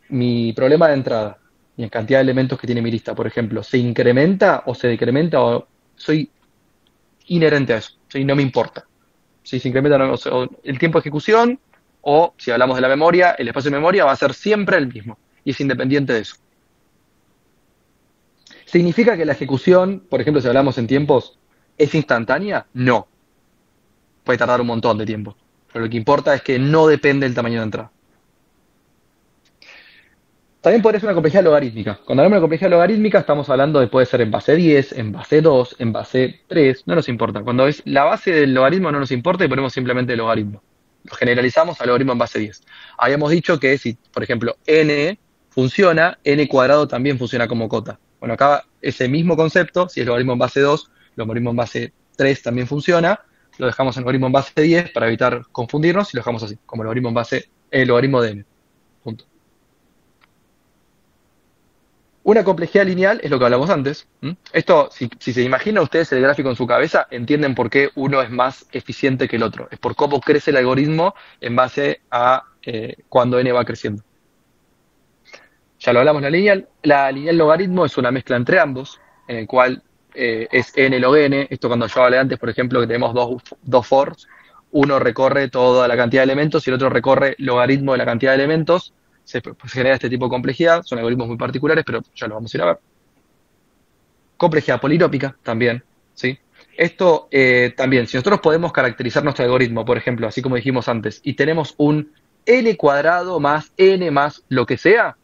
mi problema de entrada y en cantidad de elementos que tiene mi lista, por ejemplo, se incrementa o se decrementa o soy inherente a eso, ¿sí? No me importa. Si se incrementa o el tiempo de ejecución o, si hablamos de la memoria, el espacio de memoria va a ser siempre el mismo y es independiente de eso. ¿Significa que la ejecución, por ejemplo, si hablamos en tiempos, es instantánea? No. Puede tardar un montón de tiempo. Pero lo que importa es que no depende del tamaño de entrada. También podría ser una complejidad logarítmica. Cuando hablamos de complejidad logarítmica estamos hablando de puede ser en base 10, en base 2, en base 3, no nos importa. Cuando es la base del logaritmo no nos importa y ponemos simplemente el logaritmo. Lo generalizamos al logaritmo en base 10. Habíamos dicho que si, por ejemplo, n funciona, n cuadrado también funciona como cota. Bueno, acá ese mismo concepto, si es logaritmo en base 2, logaritmo en base 3 también funciona. Lo dejamos en logaritmo en base 10 para evitar confundirnos y lo dejamos así, como logaritmo en base, logaritmo de n. Punto. Una complejidad lineal es lo que hablamos antes. Esto, si se imaginan ustedes el gráfico en su cabeza, entienden por qué uno es más eficiente que el otro. Es por cómo crece el algoritmo en base a cuando n va creciendo. Ya lo hablamos, la lineal logaritmo es una mezcla entre ambos, en el cual es n log n. Esto cuando yo hablé antes, por ejemplo, que tenemos dos fors, uno recorre toda la cantidad de elementos y el otro recorre logaritmo de la cantidad de elementos. Se genera este tipo de complejidad, son algoritmos muy particulares, pero ya lo vamos a ir a ver. Complejidad polinómica también, ¿sí? Esto también, si nosotros podemos caracterizar nuestro algoritmo, por ejemplo, así como dijimos antes, y tenemos un n cuadrado más n más lo que sea,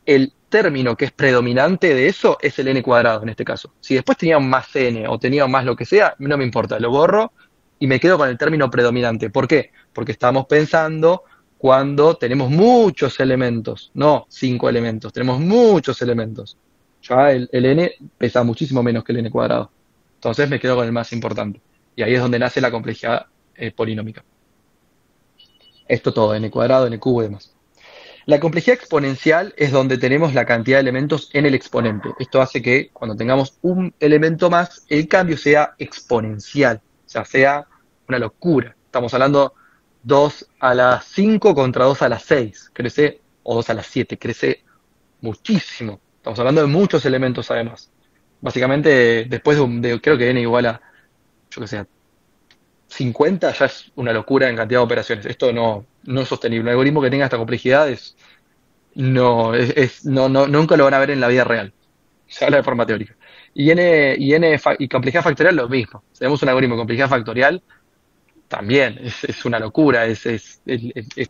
el término que es predominante de eso es el n cuadrado en este caso. Si después teníamos más n o teníamos más lo que sea, no me importa, lo borro y me quedo con el término predominante. ¿Por qué? Porque estamos pensando cuando tenemos muchos elementos, no 5 elementos, tenemos muchos elementos. Ya el n pesa muchísimo menos que el n cuadrado. Entonces me quedo con el más importante. Y ahí es donde nace la complejidad polinómica. Esto todo, n cuadrado, n cubo y demás. La complejidad exponencial es donde tenemos la cantidad de elementos en el exponente. Esto hace que cuando tengamos un elemento más, el cambio sea exponencial, o sea, sea una locura. Estamos hablando 2 a la 5 contra 2 a la 6, crece, o 2 a la 7, crece muchísimo. Estamos hablando de muchos elementos además. Básicamente, después creo que n igual a, yo que sé, 50 ya es una locura en cantidad de operaciones. Esto no es sostenible. Un algoritmo que tenga esta complejidad nunca lo van a ver en la vida real. Se habla de forma teórica. Y complejidad factorial lo mismo. Si tenemos un algoritmo con complejidad factorial, también es una locura. Es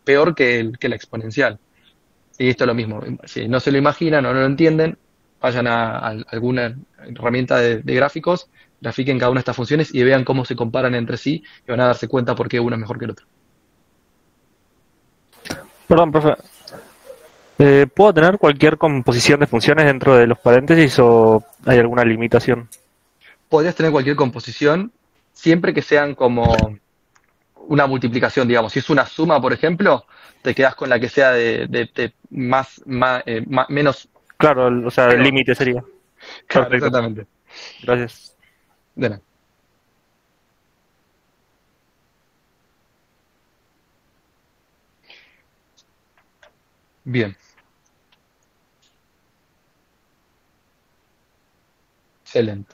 peor que la exponencial. Y esto es lo mismo. Si no se lo imaginan o no lo entienden, vayan a alguna herramienta de gráficos, grafiquen cada una de estas funciones y vean cómo se comparan entre sí y van a darse cuenta por qué uno es mejor que el otro. Perdón, profe. ¿Puedo tener cualquier composición de funciones dentro de los paréntesis o hay alguna limitación? Podrías tener cualquier composición siempre que sean como una multiplicación, digamos. Si es una suma, por ejemplo, te quedas con la que sea de menos. Claro, o sea, el Pero- límite sería. Claro, Perfecto. exactamente. Gracias. De nada. Bien. Excelente.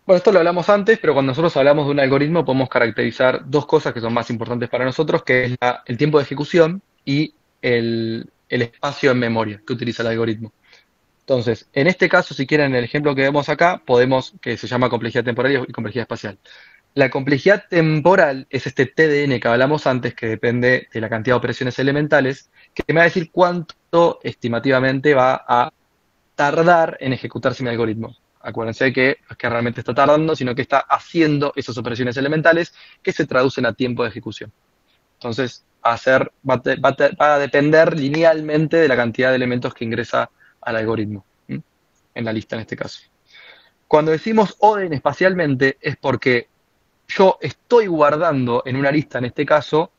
Bueno, esto lo hablamos antes, pero cuando nosotros hablamos de un algoritmo podemos caracterizar dos cosas que son más importantes para nosotros, que es el tiempo de ejecución y el espacio en memoria que utiliza el algoritmo. Entonces, en este caso, si quieren, el ejemplo que vemos acá, que se llama complejidad temporal y complejidad espacial. La complejidad temporal es este TDN que hablamos antes, que depende de la cantidad de operaciones elementales, que me va a decir cuánto estimativamente va a tardar en ejecutarse mi algoritmo. Acuérdense que no es que realmente está tardando, sino que está haciendo esas operaciones elementales que se traducen a tiempo de ejecución. Entonces, va a depender linealmente de la cantidad de elementos que ingresa al algoritmo, ¿m? En la lista en este caso. Cuando decimos orden espacialmente es porque yo estoy guardando en una lista, en este caso,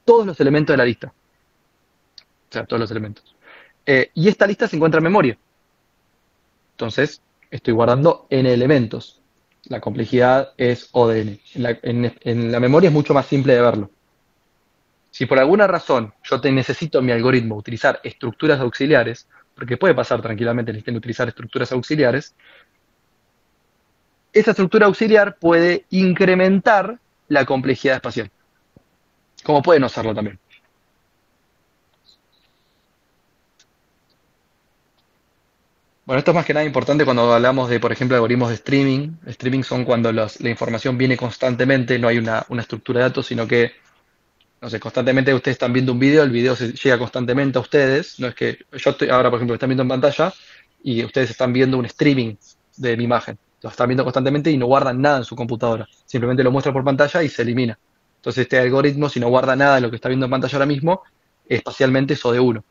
todos los elementos de la lista. O sea, todos los elementos. Y esta lista se encuentra en memoria. Entonces, estoy guardando n elementos. La complejidad es ODN. En la memoria es mucho más simple de verlo. Si por alguna razón yo necesito en mi algoritmo utilizar estructuras auxiliares, porque puede pasar tranquilamente, necesiten utilizar estructuras auxiliares, esa estructura auxiliar puede incrementar la complejidad espacial. Como puede no serlo también. Bueno, esto es más que nada importante cuando hablamos de, por ejemplo, algoritmos de streaming. Streaming son cuando la información viene constantemente, no hay una estructura de datos, sino que, no sé, constantemente ustedes están viendo un video, el video se llega constantemente a ustedes. No es que yo estoy ahora, por ejemplo, están viendo en pantalla y ustedes están viendo un streaming de mi imagen. Lo están viendo constantemente y no guardan nada en su computadora. Simplemente lo muestra por pantalla y se elimina. Entonces este algoritmo, si no guarda nada de lo que está viendo en pantalla ahora mismo, espacialmente es O de 1.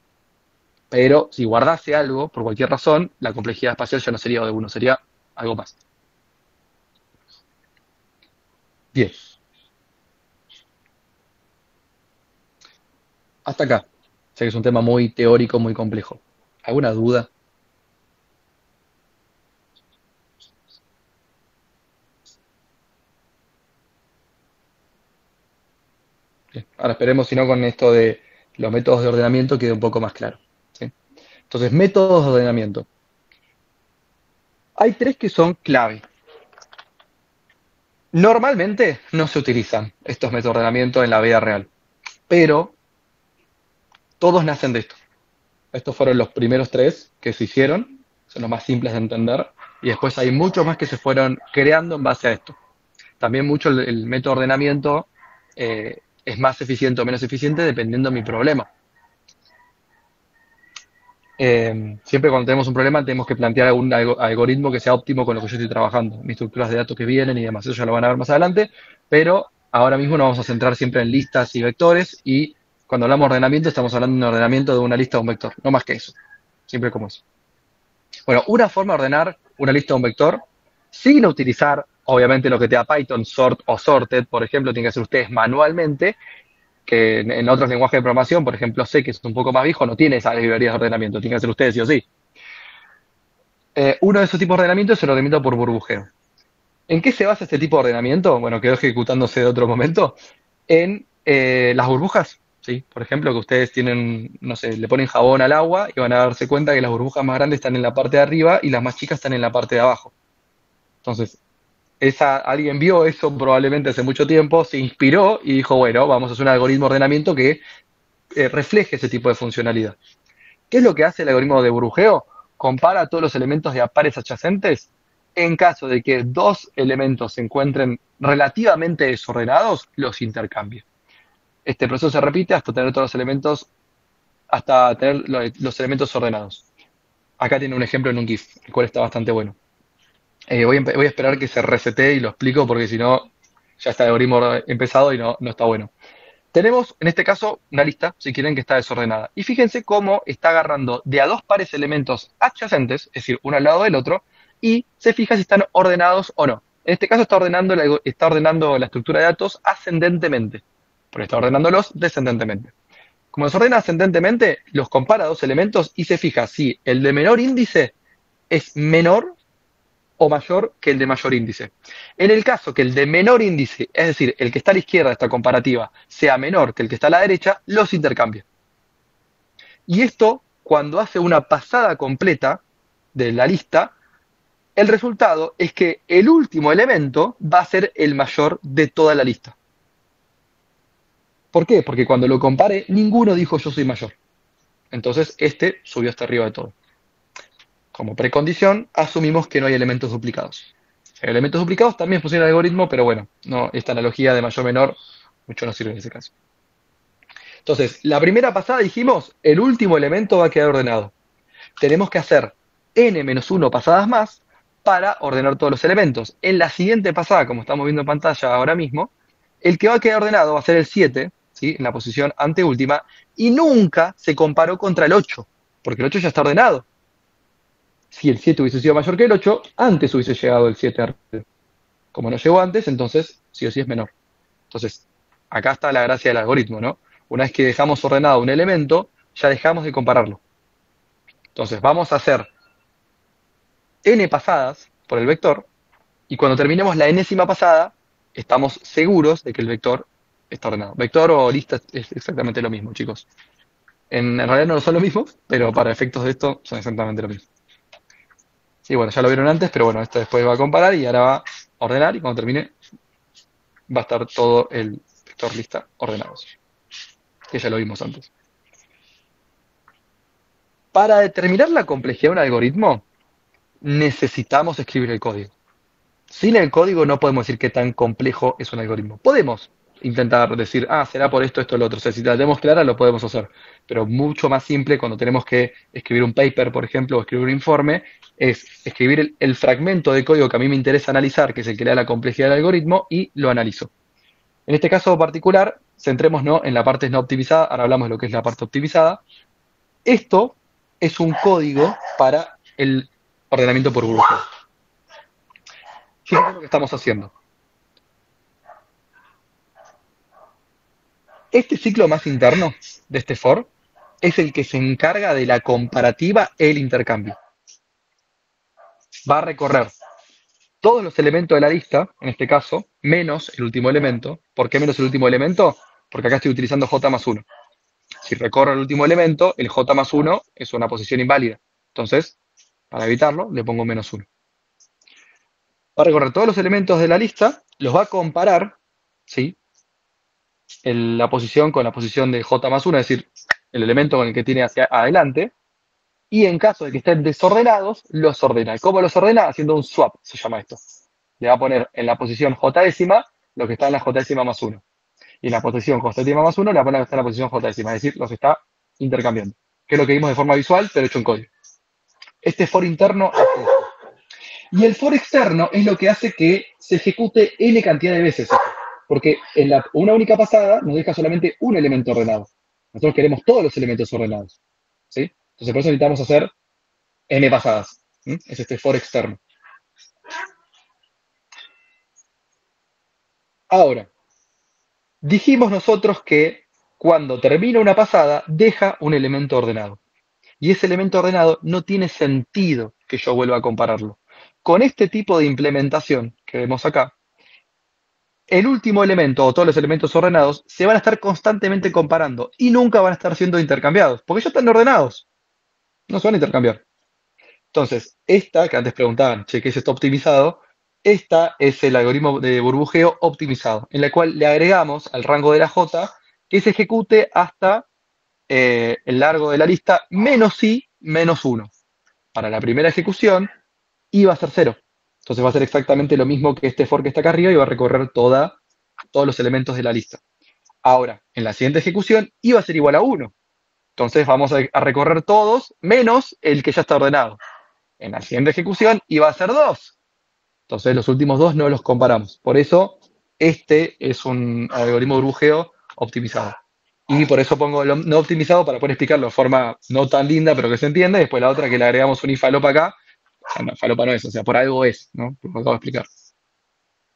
Pero si guardase algo, por cualquier razón, la complejidad espacial ya no sería O de 1, sería algo más. Bien. Hasta acá. Sé que es un tema muy teórico, muy complejo. ¿Alguna duda? Bien. Ahora esperemos, si no, con esto de los métodos de ordenamiento quede un poco más claro. ¿Sí? Entonces, métodos de ordenamiento. Hay tres que son clave. Normalmente no se utilizan estos métodos de ordenamiento en la vida real, pero todos nacen de esto. Estos fueron los primeros tres que se hicieron, son los más simples de entender, y después hay muchos más que se fueron creando en base a esto. También mucho el método de ordenamiento es más eficiente o menos eficiente dependiendo de mi problema. Siempre cuando tenemos un problema tenemos que plantear algún algoritmo que sea óptimo con lo que yo estoy trabajando, mis estructuras de datos que vienen y demás, eso ya lo van a ver más adelante, pero ahora mismo nos vamos a centrar siempre en listas y vectores, y cuando hablamos de ordenamiento estamos hablando de un ordenamiento de una lista o un vector, no más que eso, siempre como eso. Bueno, una forma de ordenar una lista o un vector, sin utilizar obviamente lo que te da Python, sort o sorted, por ejemplo, tienen que hacer ustedes manualmente, que en otros lenguajes de programación, por ejemplo C, que es un poco más viejo, no tiene esas librerías de ordenamiento, tienen que hacer ustedes sí o sí. Uno de esos tipos de ordenamiento es el ordenamiento por burbujeo. ¿En qué se basa este tipo de ordenamiento? Bueno, quedó ejecutándose de otro momento. En las burbujas, ¿sí? Por ejemplo, que ustedes tienen, no sé, le ponen jabón al agua y van a darse cuenta que las burbujas más grandes están en la parte de arriba y las más chicas están en la parte de abajo. Entonces, alguien vio eso probablemente hace mucho tiempo, se inspiró y dijo, bueno, vamos a hacer un algoritmo de ordenamiento que refleje ese tipo de funcionalidad. ¿Qué es lo que hace el algoritmo de burbujeo? Compara todos los elementos de pares adyacentes. En caso de que dos elementos se encuentren relativamente desordenados, los intercambia. Este proceso se repite hasta tener todos los elementos, hasta tener los elementos ordenados. Acá tiene un ejemplo en un GIF, el cual está bastante bueno. Voy a esperar que se resete y lo explico porque si no, ya está el algoritmo empezado y no está bueno. Tenemos, en este caso, una lista, si quieren, que está desordenada. Y fíjense cómo está agarrando de a dos pares de elementos adyacentes, es decir, uno al lado del otro, y se fija si están ordenados o no. En este caso está ordenando la estructura de datos ascendentemente, porque está ordenándolos descendentemente. Como los ordena ascendentemente, los compara dos elementos y se fija si el de menor índice es menor o mayor que el de mayor índice. En el caso que el de menor índice, es decir, el que está a la izquierda de esta comparativa, sea menor que el que está a la derecha, los intercambia. Y esto, cuando hace una pasada completa de la lista, el resultado es que el último elemento va a ser el mayor de toda la lista. ¿Por qué? Porque cuando lo comparé, ninguno dijo yo soy mayor. Entonces, este subió hasta arriba de todo. Como precondición, asumimos que no hay elementos duplicados. Si hay elementos duplicados, también funciona el algoritmo, pero bueno, no, esta analogía de mayor-menor mucho no sirve en ese caso. Entonces, la primera pasada dijimos, el último elemento va a quedar ordenado. Tenemos que hacer n-1 pasadas más para ordenar todos los elementos. En la siguiente pasada, como estamos viendo en pantalla ahora mismo, el que va a quedar ordenado va a ser el 7, ¿sí? En la posición anteúltima, y nunca se comparó contra el 8, porque el 8 ya está ordenado. Si el 7 hubiese sido mayor que el 8, antes hubiese llegado el 7 arriba. Como no llegó antes, entonces sí o sí es menor. Entonces, acá está la gracia del algoritmo, ¿no? Una vez que dejamos ordenado un elemento, ya dejamos de compararlo. Entonces, vamos a hacer n pasadas por el vector, y cuando terminemos la enésima pasada, estamos seguros de que el vector está ordenado. Vector o lista es exactamente lo mismo, chicos. En realidad no son lo mismo, pero para efectos de esto son exactamente lo mismo. Sí, bueno, ya lo vieron antes, pero bueno, esto después va a comparar y ahora va a ordenar y cuando termine va a estar todo el vector lista ordenados. Que ya lo vimos antes. Para determinar la complejidad de un algoritmo, necesitamos escribir el código. Sin el código no podemos decir qué tan complejo es un algoritmo. Podemos intentar decir, será por esto, esto, lo otro. O sea, si la tenemos clara, lo podemos hacer. Pero mucho más simple cuando tenemos que escribir un paper, por ejemplo, o escribir un informe, es escribir el fragmento de código que a mí me interesa analizar, que es el que le da la complejidad del algoritmo, y lo analizo. En este caso particular, centrémonos en la parte no optimizada. Ahora hablamos de lo que es la parte optimizada. Esto es un código para el ordenamiento por burbujeo. Fíjense lo que estamos haciendo. Este ciclo más interno de este for es el que se encarga de la comparativa e el intercambio. Va a recorrer todos los elementos de la lista, en este caso, menos el último elemento. ¿Por qué menos el último elemento? Porque acá estoy utilizando j más 1. Si recorro el último elemento, el j más 1 es una posición inválida. Entonces, para evitarlo, le pongo menos 1. Va a recorrer todos los elementos de la lista, los va a comparar, ¿sí? La posición con la posición de j más 1, es decir, el elemento con el que tiene hacia adelante, y en caso de que estén desordenados, los ordena. ¿Cómo los ordena? Haciendo un swap, se llama esto. Le va a poner en la posición j décima lo que está en la j décima más 1. Y en la posición j décima más 1 le va a poner lo que está en la posición j décima, es decir, los está intercambiando. Que es lo que vimos de forma visual, pero hecho en código. Este for interno hace esto. Y el for externo es lo que hace que se ejecute n cantidad de veces esto. Porque en una única pasada nos deja solamente un elemento ordenado. Nosotros queremos todos los elementos ordenados. ¿Sí? Entonces por eso necesitamos hacer n pasadas. Es este for externo. Ahora, dijimos nosotros que cuando termina una pasada, deja un elemento ordenado. Y ese elemento ordenado no tiene sentido que yo vuelva a compararlo. Con este tipo de implementación que vemos acá, el último elemento o todos los elementos ordenados se van a estar constantemente comparando y nunca van a estar siendo intercambiados, porque ya están ordenados. No se van a intercambiar. Entonces, esta, que antes preguntaban, che, ¿qué es esto optimizado? Esta es el algoritmo de burbujeo optimizado, en la cual le agregamos al rango de la J que se ejecute hasta el largo de la lista menos i menos 1. Para la primera ejecución, i va a ser 0. Entonces va a ser exactamente lo mismo que este for que está acá arriba y va a recorrer todos los elementos de la lista. Ahora, en la siguiente ejecución, i va a ser igual a 1. Entonces vamos a recorrer todos menos el que ya está ordenado. En la siguiente ejecución, i va a ser 2. Entonces los últimos dos no los comparamos. Por eso, este es un algoritmo de burbujeo optimizado. Y por eso pongo lo no optimizado para poder explicarlo de forma no tan linda, pero que se entienda. Y después la otra que le agregamos un ifalopa acá. O sea, no, falopa no es, o sea, por algo es, ¿no? Por lo que acabo de explicar.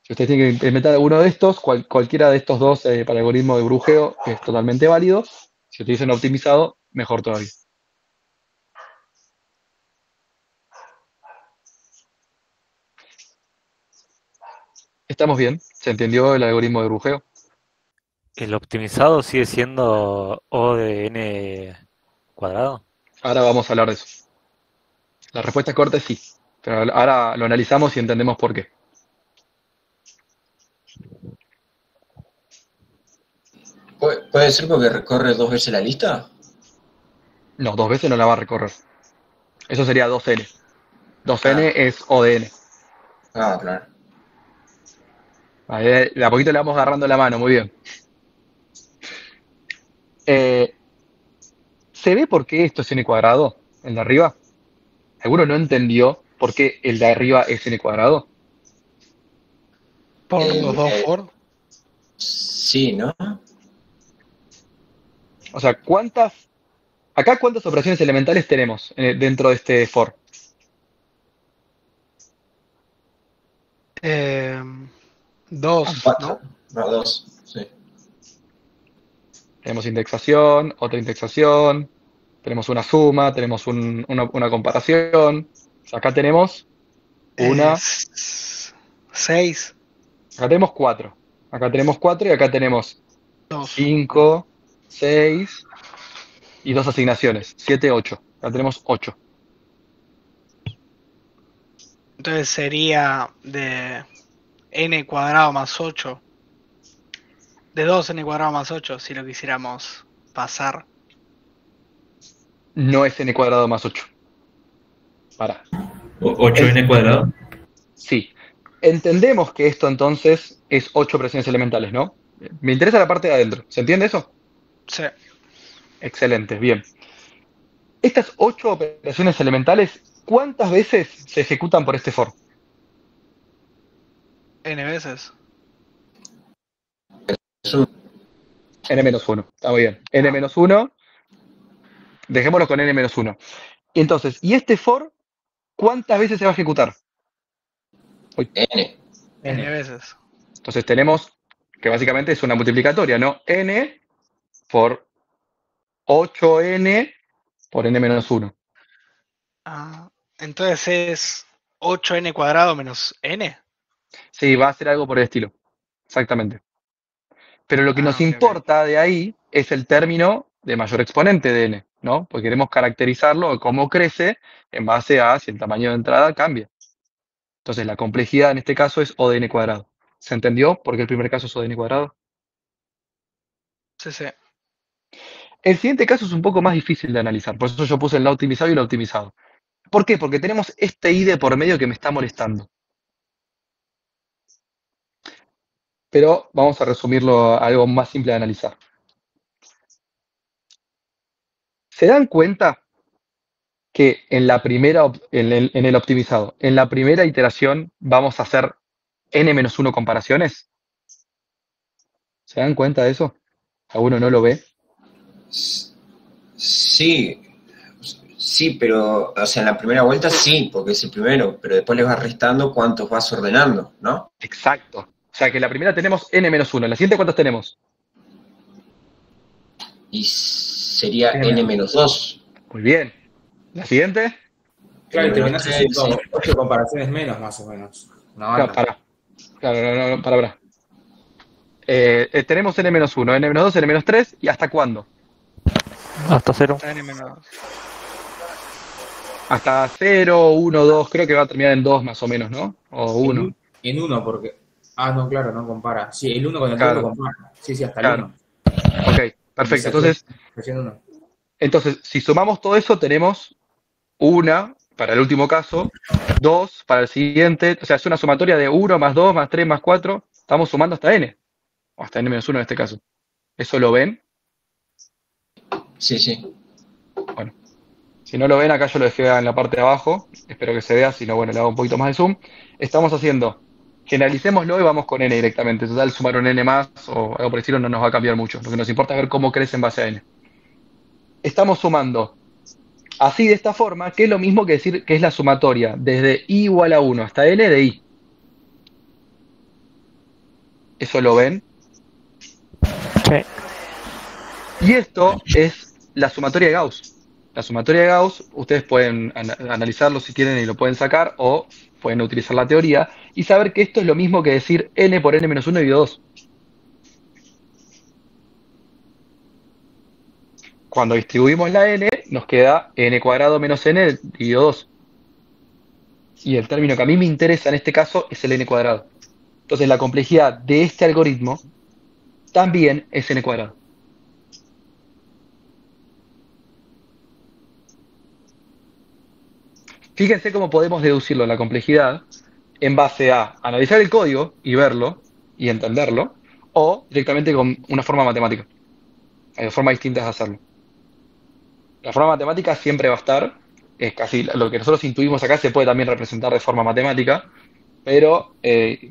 Si ustedes tienen que implementar alguno de estos, cualquiera de estos dos para el algoritmo de brujeo es totalmente válido. Si utilizan optimizado, mejor todavía. ¿Estamos bien? ¿Se entendió el algoritmo de brujeo? ¿El optimizado sigue siendo O de n cuadrado? Ahora vamos a hablar de eso. La respuesta corta es sí, pero ahora lo analizamos y entendemos por qué. ¿Puede ser porque recorre 2 veces la lista? No, 2 veces no la va a recorrer. Eso sería 2n. 2n es O de n. Ah, claro. Ahí, de a poquito le vamos agarrando la mano, muy bien. ¿Se ve por qué esto es n cuadrado? El de arriba. ¿Alguno no entendió por qué el de arriba es n cuadrado? Por los dos for. Sí, ¿no? O sea, ¿cuántas operaciones elementales tenemos dentro de este for? Dos, ¿no? No, 2, sí. Tenemos indexación, otra indexación, tenemos una suma, tenemos una comparación. O sea, acá tenemos una. 6. Acá tenemos 4. Acá tenemos 4 y acá tenemos 5, 6 y 2 asignaciones. 7, 8. Acá tenemos 8. Entonces sería de n cuadrado más 8. De 2n cuadrado más 8, si lo quisiéramos pasar. No es n cuadrado más 8. Para. ¿8n cuadrado? Sí. Entendemos que esto entonces es 8 operaciones elementales, ¿no? Me interesa la parte de adentro. ¿Se entiende eso? Sí. Excelente, bien. Estas 8 operaciones elementales, ¿cuántas veces se ejecutan por este for? N veces. N-1. Está muy bien. N-1. Dejémoslo con N-1. Y entonces, ¿y este for cuántas veces se va a ejecutar? N veces. Entonces tenemos que básicamente es una multiplicatoria, ¿no? N por 8n por N-1. Entonces es 8n cuadrado menos n. Sí, va a ser algo por el estilo. Exactamente. Pero lo que nos importa de ahí es el término de mayor exponente de n, ¿no? Porque queremos caracterizarlo, cómo crece, en base a si el tamaño de entrada cambia. Entonces la complejidad en este caso es O de n cuadrado. ¿Se entendió por qué el primer caso es O de n cuadrado? Sí, sí. El siguiente caso es un poco más difícil de analizar, por eso yo puse el no optimizado y el optimizado. ¿Por qué? Porque tenemos este i de por medio que me está molestando. Pero vamos a resumirlo a algo más simple de analizar. ¿Se dan cuenta que en la primera, en el optimizado, en la primera iteración vamos a hacer n-1 comparaciones? ¿Se dan cuenta de eso? ¿Alguno no lo ve? Sí, pero, o sea, en la primera vuelta sí, porque es el primero, pero después le vas restando cuántos vas ordenando, ¿no? Exacto. O sea que en la primera tenemos n-1. ¿En la siguiente cuántos tenemos? Y sería n-2. Muy bien. ¿La siguiente? Claro, y terminás haciendo 8 comparaciones menos, más o menos. Claro, para. Tenemos n-1, n-2, n-3, ¿y hasta cuándo? Hasta 0. Hasta 0, 1, 2, creo que va a terminar en 2 más o menos, ¿no? O 1. En 1, porque... Ah, no, claro, no compara. Sí, el 1 con el Claro. 2 no compara. Sí, hasta Claro. el 1. Ok, perfecto. Entonces, si sumamos todo eso, tenemos 1 para el último caso, 2 para el siguiente. O sea, es una sumatoria de 1 más 2 más 3 más 4. Estamos sumando hasta n. O hasta n-1 en este caso. ¿Eso lo ven? Sí. Bueno. Si no lo ven, acá yo lo dejé en la parte de abajo. Espero que se vea, si no, bueno, le hago un poquito más de zoom. Estamos haciendo generalicémoslo y vamos con n directamente. Total, sumar un n más o algo por el estilo no nos va a cambiar mucho. Lo que nos importa es ver cómo crece en base a n. Estamos sumando así de esta forma, que es lo mismo que decir que es la sumatoria desde i igual a 1 hasta n de i. ¿Eso lo ven? Sí. Y esto es la sumatoria de Gauss. La sumatoria de Gauss, ustedes pueden analizarlo si quieren y lo pueden sacar, o pueden utilizar la teoría y saber que esto es lo mismo que decir n por n menos 1 dividido 2. Cuando distribuimos la n, nos queda n cuadrado menos n dividido 2. Y el término que a mí me interesa en este caso es el n cuadrado. Entonces la complejidad de este algoritmo también es n cuadrado. Fíjense cómo podemos deducirlo, la complejidad, en base a analizar el código y verlo y entenderlo, o directamente con una forma matemática. Hay formas distintas de hacerlo. La forma matemática siempre va a estar, es casi lo que nosotros intuimos acá se puede también representar de forma matemática, pero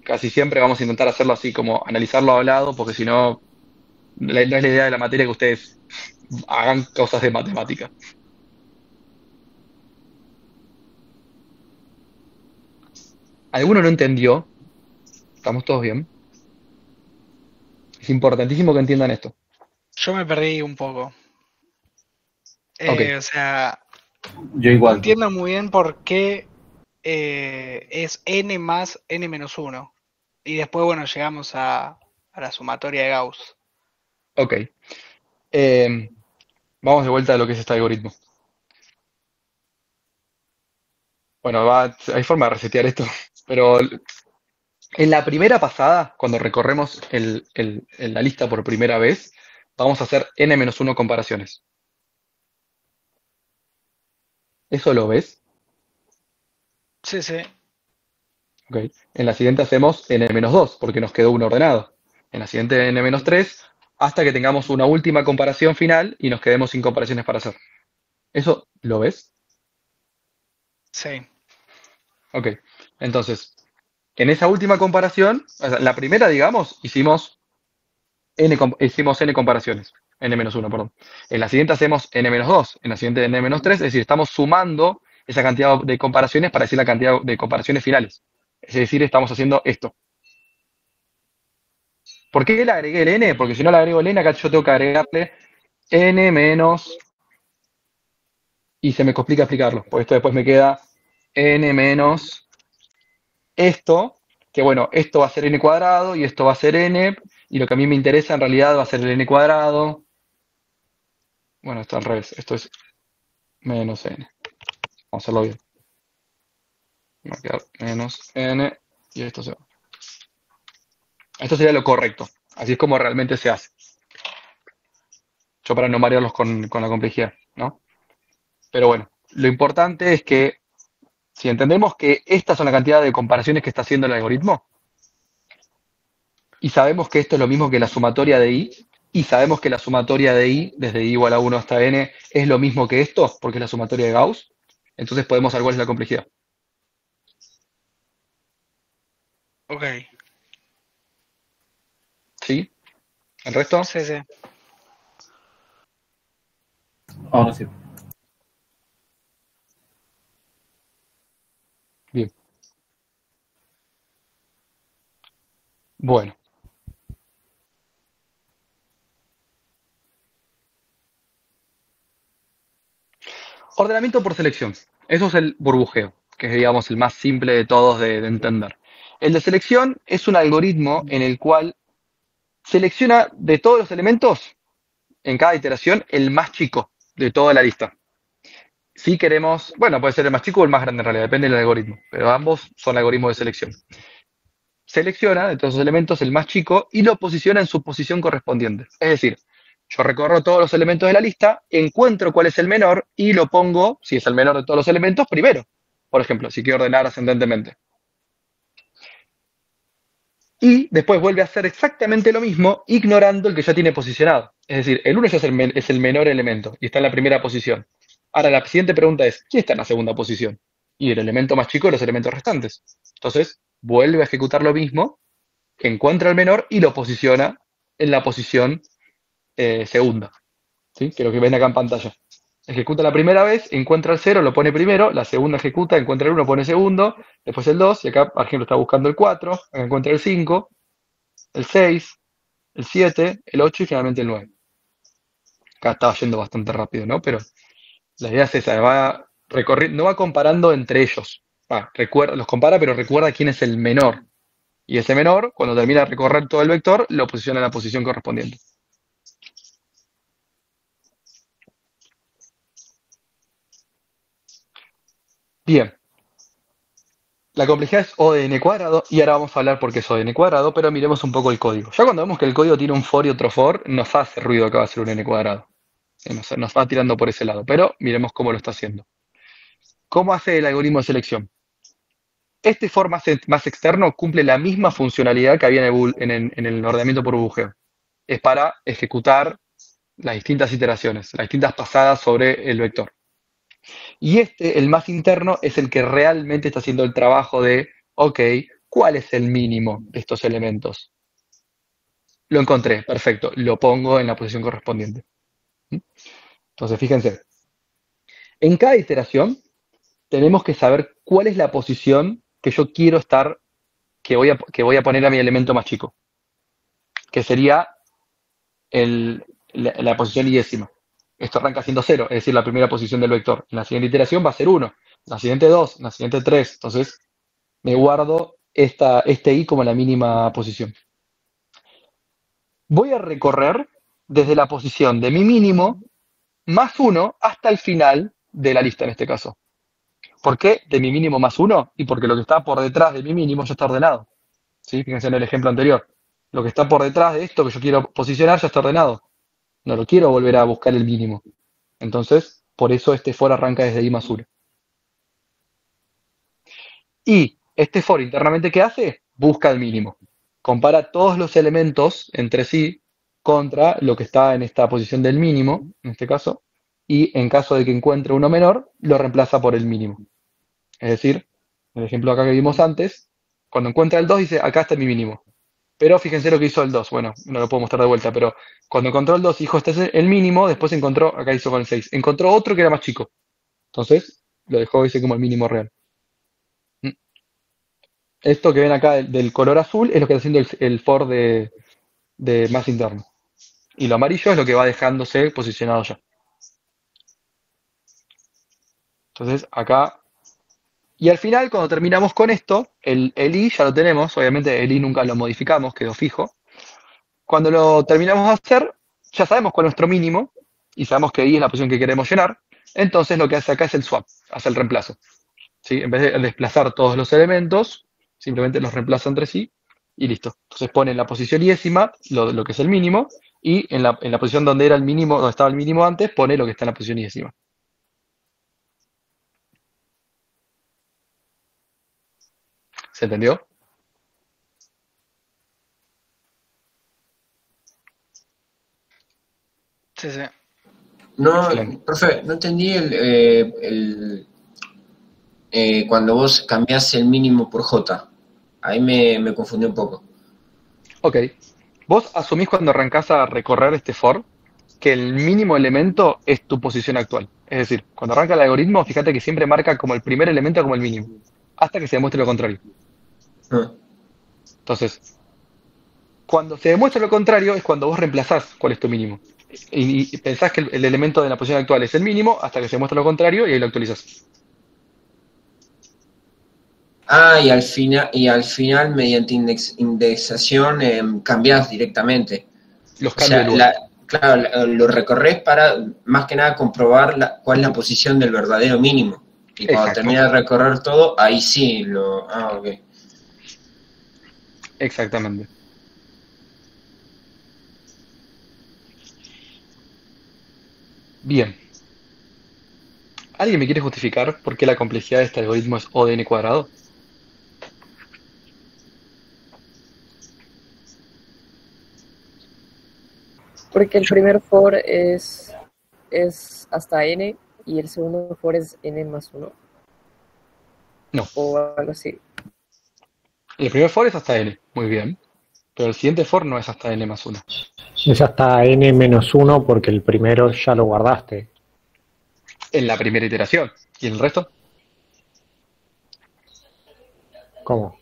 casi siempre vamos a intentar hacerlo así, como analizarlo hablado, porque si no, no es la idea de la materia que ustedes hagan cosas de matemática. ¿Alguno no entendió? ¿Estamos todos bien? Es importantísimo que entiendan esto. Yo me perdí un poco. Ok. O sea, Yo no igual. entiendo muy bien por qué es n más n menos 1. Y después, bueno, llegamos a la sumatoria de Gauss. Ok. Vamos de vuelta a lo que es este algoritmo. Bueno, hay forma de resetear esto, pero en la primera pasada, cuando recorremos la lista por primera vez, vamos a hacer n-1 comparaciones. ¿Eso lo ves? Sí, sí. Ok. En la siguiente hacemos n-2, porque nos quedó uno ordenado. En la siguiente n-3, hasta que tengamos una última comparación final y nos quedemos sin comparaciones para hacer. ¿Eso lo ves? Sí. Ok. Entonces, en esa última comparación, o sea, la primera, digamos, hicimos n comparaciones. n-1, perdón. En la siguiente hacemos n-2. En la siguiente n-3, es decir, estamos sumando esa cantidad de comparaciones para decir la cantidad de comparaciones finales. Es decir, estamos haciendo esto. ¿Por qué le agregué el n? Porque si no le agrego el n, acá yo tengo que agregarle n menos... Y se me complica explicarlo, porque esto después me queda n menos esto, que bueno, esto va a ser n cuadrado y esto va a ser n, y lo que a mí me interesa en realidad va a ser el n cuadrado. Bueno, esto al revés, esto es menos n. Vamos a hacerlo bien. Va a quedar menos n y esto se va. Esto sería lo correcto. Así es como realmente se hace. Yo para no marearlos con la complejidad, ¿no? Pero bueno, lo importante es que si entendemos que estas son la cantidad de comparaciones que está haciendo el algoritmo, y sabemos que esto es lo mismo que la sumatoria de i, y sabemos que la sumatoria de i, desde i igual a 1 hasta n, es lo mismo que esto, porque es la sumatoria de Gauss, entonces podemos saber cuál es la complejidad. Ok. ¿Sí? ¿El resto? Sí, sí. Ahora sí. Bien. Bueno. Ordenamiento por selección. Eso es el burbujeo, que es, digamos, el más simple de todos de entender. El de selección es un algoritmo en el cual selecciona de todos los elementos, en cada iteración, el más chico de toda la lista. Si queremos, bueno, puede ser el más chico o el más grande en realidad, depende del algoritmo, pero ambos son algoritmos de selección. Selecciona de todos los elementos el más chico y lo posiciona en su posición correspondiente. Es decir, yo recorro todos los elementos de la lista, encuentro cuál es el menor y lo pongo, si es el menor de todos los elementos, primero. Por ejemplo, si quiero ordenar ascendentemente. Y después vuelve a hacer exactamente lo mismo, ignorando el que ya tiene posicionado. Es decir, el 1 ya es el menor elemento y está en la primera posición. Ahora, la siguiente pregunta es, ¿quién está en la segunda posición? Y el elemento más chico de los elementos restantes. Entonces, vuelve a ejecutar lo mismo, encuentra el menor y lo posiciona en la posición segunda, ¿sí? Que es lo que ven acá en pantalla. Ejecuta la primera vez, encuentra el 0, lo pone primero, la segunda ejecuta, encuentra el 1, pone segundo, después el 2, y acá, por ejemplo, está buscando el 4, acá encuentra el 5, el 6, el 7, el 8 y finalmente el 9. Acá estaba yendo bastante rápido, ¿no? Pero la idea es esa, no va comparando entre ellos. Los compara, pero recuerda quién es el menor. Y ese menor, cuando termina de recorrer todo el vector, lo posiciona en la posición correspondiente. Bien. La complejidad es O de n cuadrado, y ahora vamos a hablar por qué es O de n cuadrado, pero miremos un poco el código. Ya cuando vemos que el código tiene un for y otro for, nos hace ruido que va a ser un n cuadrado. Nos va tirando por ese lado, pero miremos cómo lo está haciendo. ¿Cómo hace el algoritmo de selección? Este for más externo cumple la misma funcionalidad que había en el ordenamiento por bujeo. Es para ejecutar las distintas iteraciones, las distintas pasadas sobre el vector. Y el más interno, es el que realmente está haciendo el trabajo de, ok, ¿cuál es el mínimo de estos elementos? Lo encontré, perfecto, lo pongo en la posición correspondiente. Entonces, fíjense, en cada iteración tenemos que saber cuál es la posición que yo quiero estar, que voy a poner a mi elemento más chico, que sería la posición y-décima. Esto arranca siendo 0, es decir, la primera posición del vector. En la siguiente iteración va a ser 1, en la siguiente 2, en la siguiente 3. Entonces, me guardo este i como la mínima posición. Voy a recorrer desde la posición de mi mínimo más 1 hasta el final de la lista en este caso. ¿Por qué de mi mínimo más 1? Y porque lo que está por detrás de mi mínimo ya está ordenado. ¿Sí? Fíjense en el ejemplo anterior. Lo que está por detrás de esto que yo quiero posicionar ya está ordenado. No lo quiero volver a buscar el mínimo. Entonces, por eso este for arranca desde i más 1. Y este for internamente, ¿qué hace? Busca el mínimo. Compara todos los elementos entre sí contra lo que está en esta posición del mínimo, en este caso, y en caso de que encuentre uno menor, lo reemplaza por el mínimo. Es decir, el ejemplo acá que vimos antes, cuando encuentra el 2 dice, acá está mi mínimo. Pero fíjense lo que hizo el 2. Bueno, no lo puedo mostrar de vuelta, pero cuando encontró el 2 dijo, este es el mínimo, después encontró, acá hizo con el 6, encontró otro que era más chico. Entonces, lo dejó ese como el mínimo real. Esto que ven acá del color azul es lo que está haciendo el for de más interno. Y lo amarillo es lo que va dejándose posicionado ya. Entonces, acá... Y al final, cuando terminamos con esto, el i ya lo tenemos, obviamente el i nunca lo modificamos, quedó fijo. Cuando lo terminamos de hacer, ya sabemos cuál es nuestro mínimo, y sabemos que i es la posición que queremos llenar, entonces lo que hace acá es el swap, hace el reemplazo. ¿Sí? En vez de desplazar todos los elementos, simplemente los reemplaza entre sí, y listo. Entonces pone en la posición y-décima lo que es el mínimo, y en la posición donde era el mínimo, donde estaba el mínimo antes, pone lo que está en la posición y-décima. ¿Se entendió? Sí, sí. No, Excelente. profe, no entendí cuando vos cambiás el mínimo por J. Ahí me confundí un poco. Ok. Vos asumís cuando arrancás a recorrer este for que el mínimo elemento es tu posición actual. Es decir, cuando arranca el algoritmo, fíjate que siempre marca como el primer elemento como el mínimo, hasta que se demuestre lo contrario. Entonces, cuando se demuestra lo contrario es cuando vos reemplazás cuál es tu mínimo. Y pensás que el elemento de la posición actual es el mínimo hasta que se demuestra lo contrario y ahí lo actualizás. Y al final mediante indexación cambiás directamente. Los O cambios sea, de lugar. claro, lo recorres para más que nada comprobar cuál es la posición del verdadero mínimo. Y cuando Exacto. termina de recorrer todo, ahí sí ok. Exactamente. Bien. ¿Alguien me quiere justificar por qué la complejidad de este algoritmo es O de n cuadrado? Porque el primer for es hasta n y el segundo for es n más 1. No. O algo así. El primer for es hasta n, muy bien. Pero el siguiente for no es hasta n más 1. Es hasta n menos 1 porque el primero ya lo guardaste. En la primera iteración. ¿Y el resto? ¿Cómo?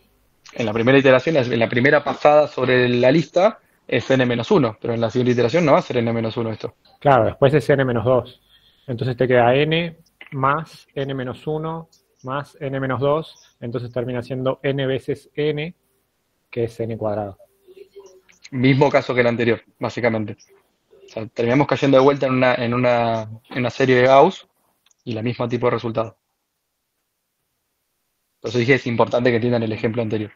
En la primera iteración, en la primera pasada sobre la lista, es n menos 1. Pero en la siguiente iteración no va a ser n menos 1 esto. Claro, después es n menos 2. Entonces te queda n más n menos 1 más n menos 2. Entonces termina siendo n veces n, que es n cuadrado. Mismo caso que el anterior, básicamente. O sea, terminamos cayendo de vuelta en una serie de Gauss y la misma tipo de resultado. Por eso dije, es importante que entiendan el ejemplo anterior.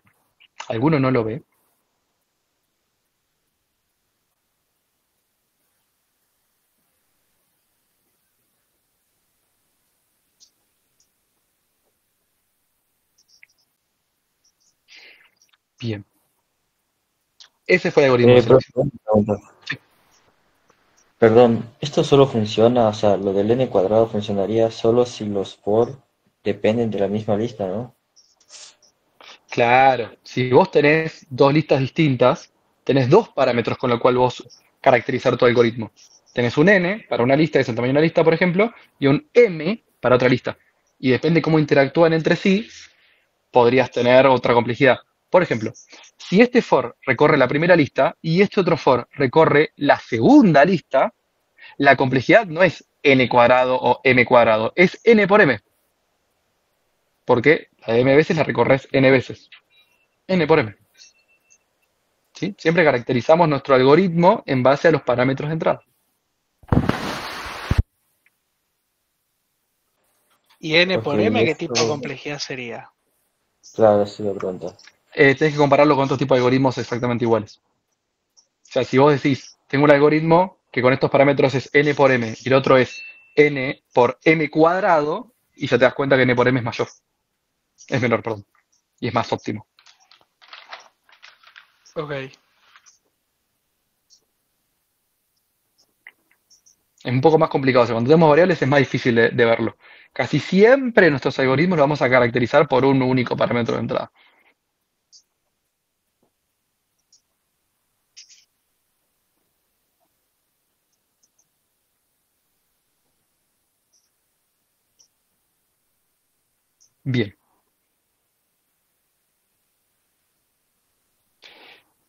¿Alguno no lo ve? Bien. Ese fue el algoritmo de selección. Perdón, esto solo funciona, o sea, lo del n cuadrado funcionaría solo si los for dependen de la misma lista, ¿no? Claro, si vos tenés dos listas distintas, tenés dos parámetros con los cuales vos caracterizar tu algoritmo. Tenés un n para una lista, que es el tamaño de una lista, por ejemplo, y un m para otra lista. Y depende de cómo interactúan entre sí, podrías tener otra complejidad. Por ejemplo, si este for recorre la primera lista y este otro for recorre la segunda lista, la complejidad no es n cuadrado o m cuadrado, es n por m. Porque la de m veces la recorres n veces. N por m. ¿Sí? Siempre caracterizamos nuestro algoritmo en base a los parámetros de entrada. ¿Y n Ok, por m y qué esto- tipo de complejidad sería? Claro, sí la pregunta. Tenés que compararlo con otros tipos de algoritmos exactamente iguales. O sea, si vos decís, tengo un algoritmo que con estos parámetros es n por m y el otro es n por m cuadrado, y ya te das cuenta que n por m es mayor. Es menor, perdón. Y es más óptimo. Ok. Es un poco más complicado. O sea, cuando tenemos variables es más difícil de verlo. Casi siempre nuestros algoritmos los vamos a caracterizar por un único parámetro de entrada. Bien.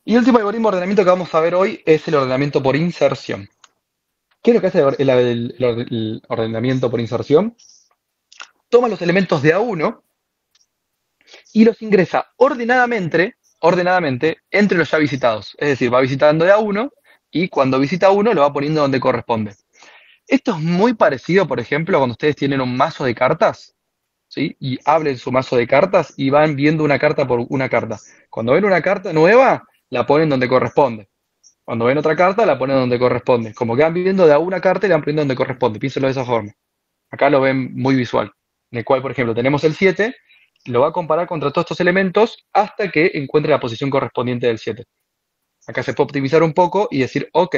Y el último algoritmo de ordenamiento que vamos a ver hoy es el ordenamiento por inserción. ¿Qué es lo que hace el ordenamiento por inserción? Toma los elementos de A1 y los ingresa ordenadamente entre los ya visitados. Es decir, va visitando de A1 y cuando visita uno lo va poniendo donde corresponde. Esto es muy parecido, por ejemplo, cuando ustedes tienen un mazo de cartas, ¿sí? Y abren su mazo de cartas y van viendo una carta por una carta. Cuando ven una carta nueva, la ponen donde corresponde. Cuando ven otra carta, la ponen donde corresponde. Como que van viendo de a una carta y la van poniendo donde corresponde. Piénsenlo de esa forma. Acá lo ven muy visual. En el cual, por ejemplo, tenemos el 7, lo va a comparar contra todos estos elementos hasta que encuentre la posición correspondiente del 7. Acá se puede optimizar un poco y decir, ok,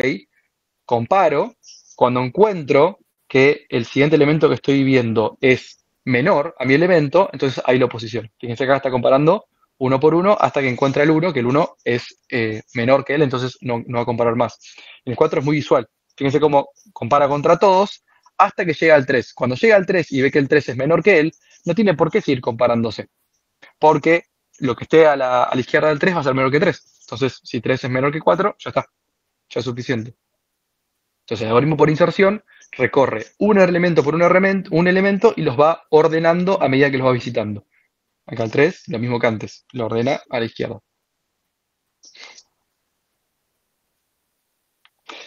comparo, cuando encuentro que el siguiente elemento que estoy viendo es menor a mi elemento, entonces ahí lo posiciono. Fíjense que acá está comparando uno por uno hasta que encuentra el 1, que el 1 es menor que él, entonces no va a comparar más. El 4 es muy visual. Fíjense cómo compara contra todos hasta que llega al 3. Cuando llega al 3 y ve que el 3 es menor que él, no tiene por qué seguir comparándose. Porque lo que esté a la izquierda del 3 va a ser menor que 3. Entonces, si 3 es menor que 4, ya está. Ya es suficiente. Entonces, el algoritmo por inserción recorre un elemento por un elemento y los va ordenando a medida que los va visitando. Acá el 3, lo mismo que antes, lo ordena a la izquierda.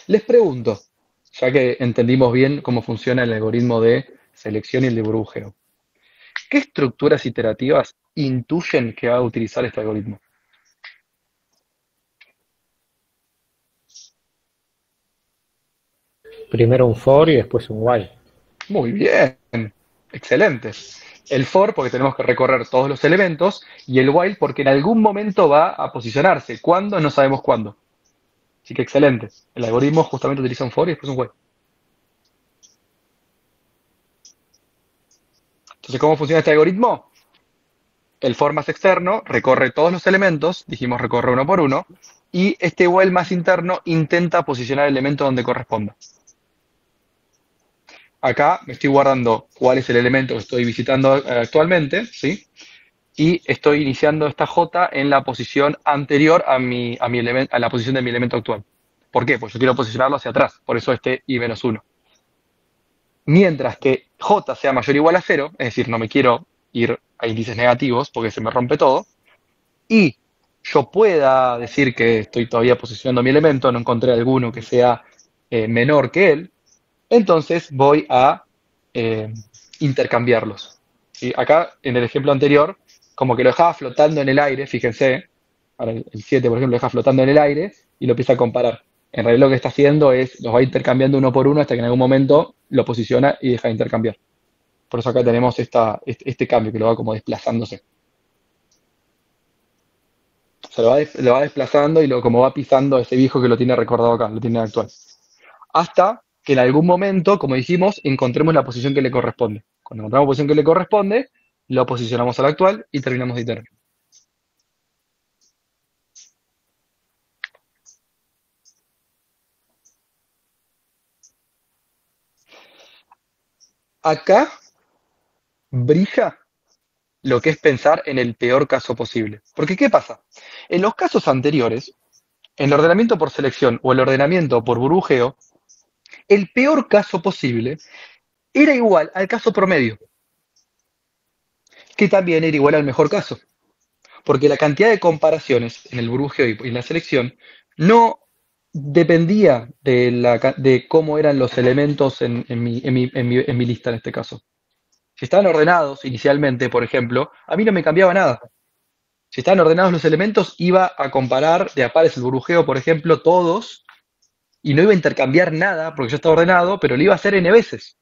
Les pregunto, ya que entendimos bien cómo funciona el algoritmo de selección y el de burbujeo, ¿qué estructuras iterativas intuyen que va a utilizar este algoritmo? Primero un for y después un while. Muy bien, excelente. El for porque tenemos que recorrer todos los elementos y el while porque en algún momento va a posicionarse. ¿Cuándo? No sabemos cuándo. Así que excelente. El algoritmo justamente utiliza un for y después un while. Entonces, ¿cómo funciona este algoritmo? El for más externo recorre todos los elementos, dijimos recorre uno por uno, y este while más interno intenta posicionar el elemento donde corresponda. Acá me estoy guardando cuál es el elemento que estoy visitando actualmente, ¿sí? Y estoy iniciando esta J en la posición anterior a la posición de mi elemento actual. ¿Por qué? Pues yo quiero posicionarlo hacia atrás, por eso este i menos 1. Mientras que J sea mayor o igual a 0, es decir, no me quiero ir a índices negativos porque se me rompe todo, y yo pueda decir que estoy todavía posicionando mi elemento, no encontré alguno que sea menor que él, entonces voy a intercambiarlos. ¿Sí? Acá, en el ejemplo anterior, como que lo dejaba flotando en el aire, fíjense, ahora el 7, por ejemplo, lo deja flotando en el aire y lo empieza a comparar. En realidad lo que está haciendo es, los va intercambiando uno por uno hasta que en algún momento lo posiciona y deja de intercambiar. Por eso acá tenemos este cambio que lo va como desplazándose. O sea, lo va desplazando y como va pisando ese viejo que lo tiene recordado acá, lo tiene actual. Hasta que en algún momento, como dijimos, encontremos la posición que le corresponde. Cuando encontramos la posición que le corresponde, lo posicionamos al actual y terminamos de iterar. Acá brilla lo que es pensar en el peor caso posible. Porque, ¿qué pasa? En los casos anteriores, en el ordenamiento por selección o el ordenamiento por burbujeo, el peor caso posible era igual al caso promedio, que también era igual al mejor caso. Porque la cantidad de comparaciones en el burbujeo y en la selección no dependía de cómo eran los elementos en mi lista en este caso. Si estaban ordenados inicialmente, por ejemplo, a mí no me cambiaba nada. Si estaban ordenados los elementos, iba a comparar de a pares el burbujeo, por ejemplo, todos, y no iba a intercambiar nada porque ya estaba ordenado, pero lo iba a hacer n veces.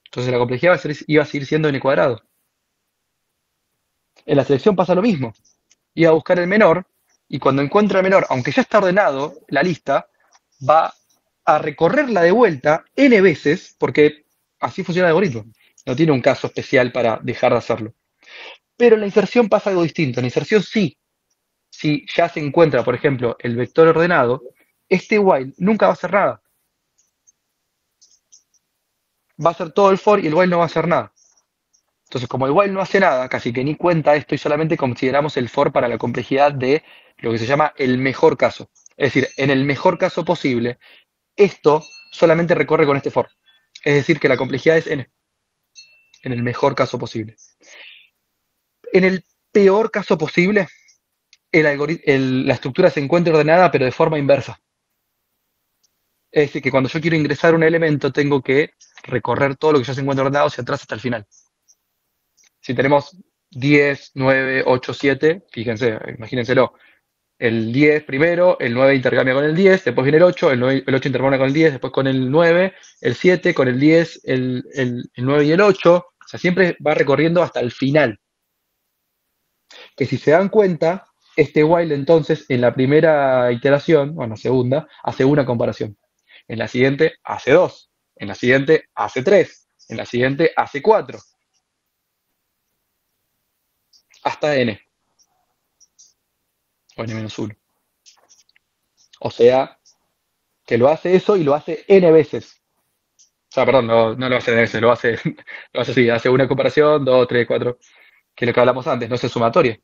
Entonces la complejidad iba a seguir siendo n cuadrado. En la selección pasa lo mismo. Iba a buscar el menor, y cuando encuentra el menor, aunque ya está ordenado la lista, va a recorrerla de vuelta n veces, porque así funciona el algoritmo. No tiene un caso especial para dejar de hacerlo. Pero en la inserción pasa algo distinto. En la inserción sí. Si ya se encuentra, por ejemplo, el vector ordenado, este while nunca va a hacer nada. Va a hacer todo el for y el while no va a hacer nada. Entonces, como el while no hace nada, casi que ni cuenta esto y solamente consideramos el for para la complejidad de lo que se llama el mejor caso. Es decir, en el mejor caso posible, esto solamente recorre con este for. Es decir, que la complejidad es n. En el mejor caso posible. En el peor caso posible, la estructura se encuentra ordenada, pero de forma inversa. Es decir, que cuando yo quiero ingresar un elemento, tengo que recorrer todo lo que ya se encuentra ordenado hacia atrás hasta el final. Si tenemos 10, 9, 8, 7, fíjense, imagínenselo. El 10 primero, el 9 intercambia con el 10, después viene el 8, el 8 interpone con el 10, después con el 9, el 7, con el 10, el 9 y el 8. O sea, siempre va recorriendo hasta el final. Que si se dan cuenta, este while entonces en la primera iteración, o en la segunda, hace una comparación. En la siguiente hace 2. En la siguiente hace 3. En la siguiente hace 4. Hasta n. O n-1. O sea, que lo hace eso y lo hace n veces. O sea, perdón, no lo hace n veces, lo hace así, hace una comparación, 2, 3, 4, que es lo que hablamos antes, no es sumatoria.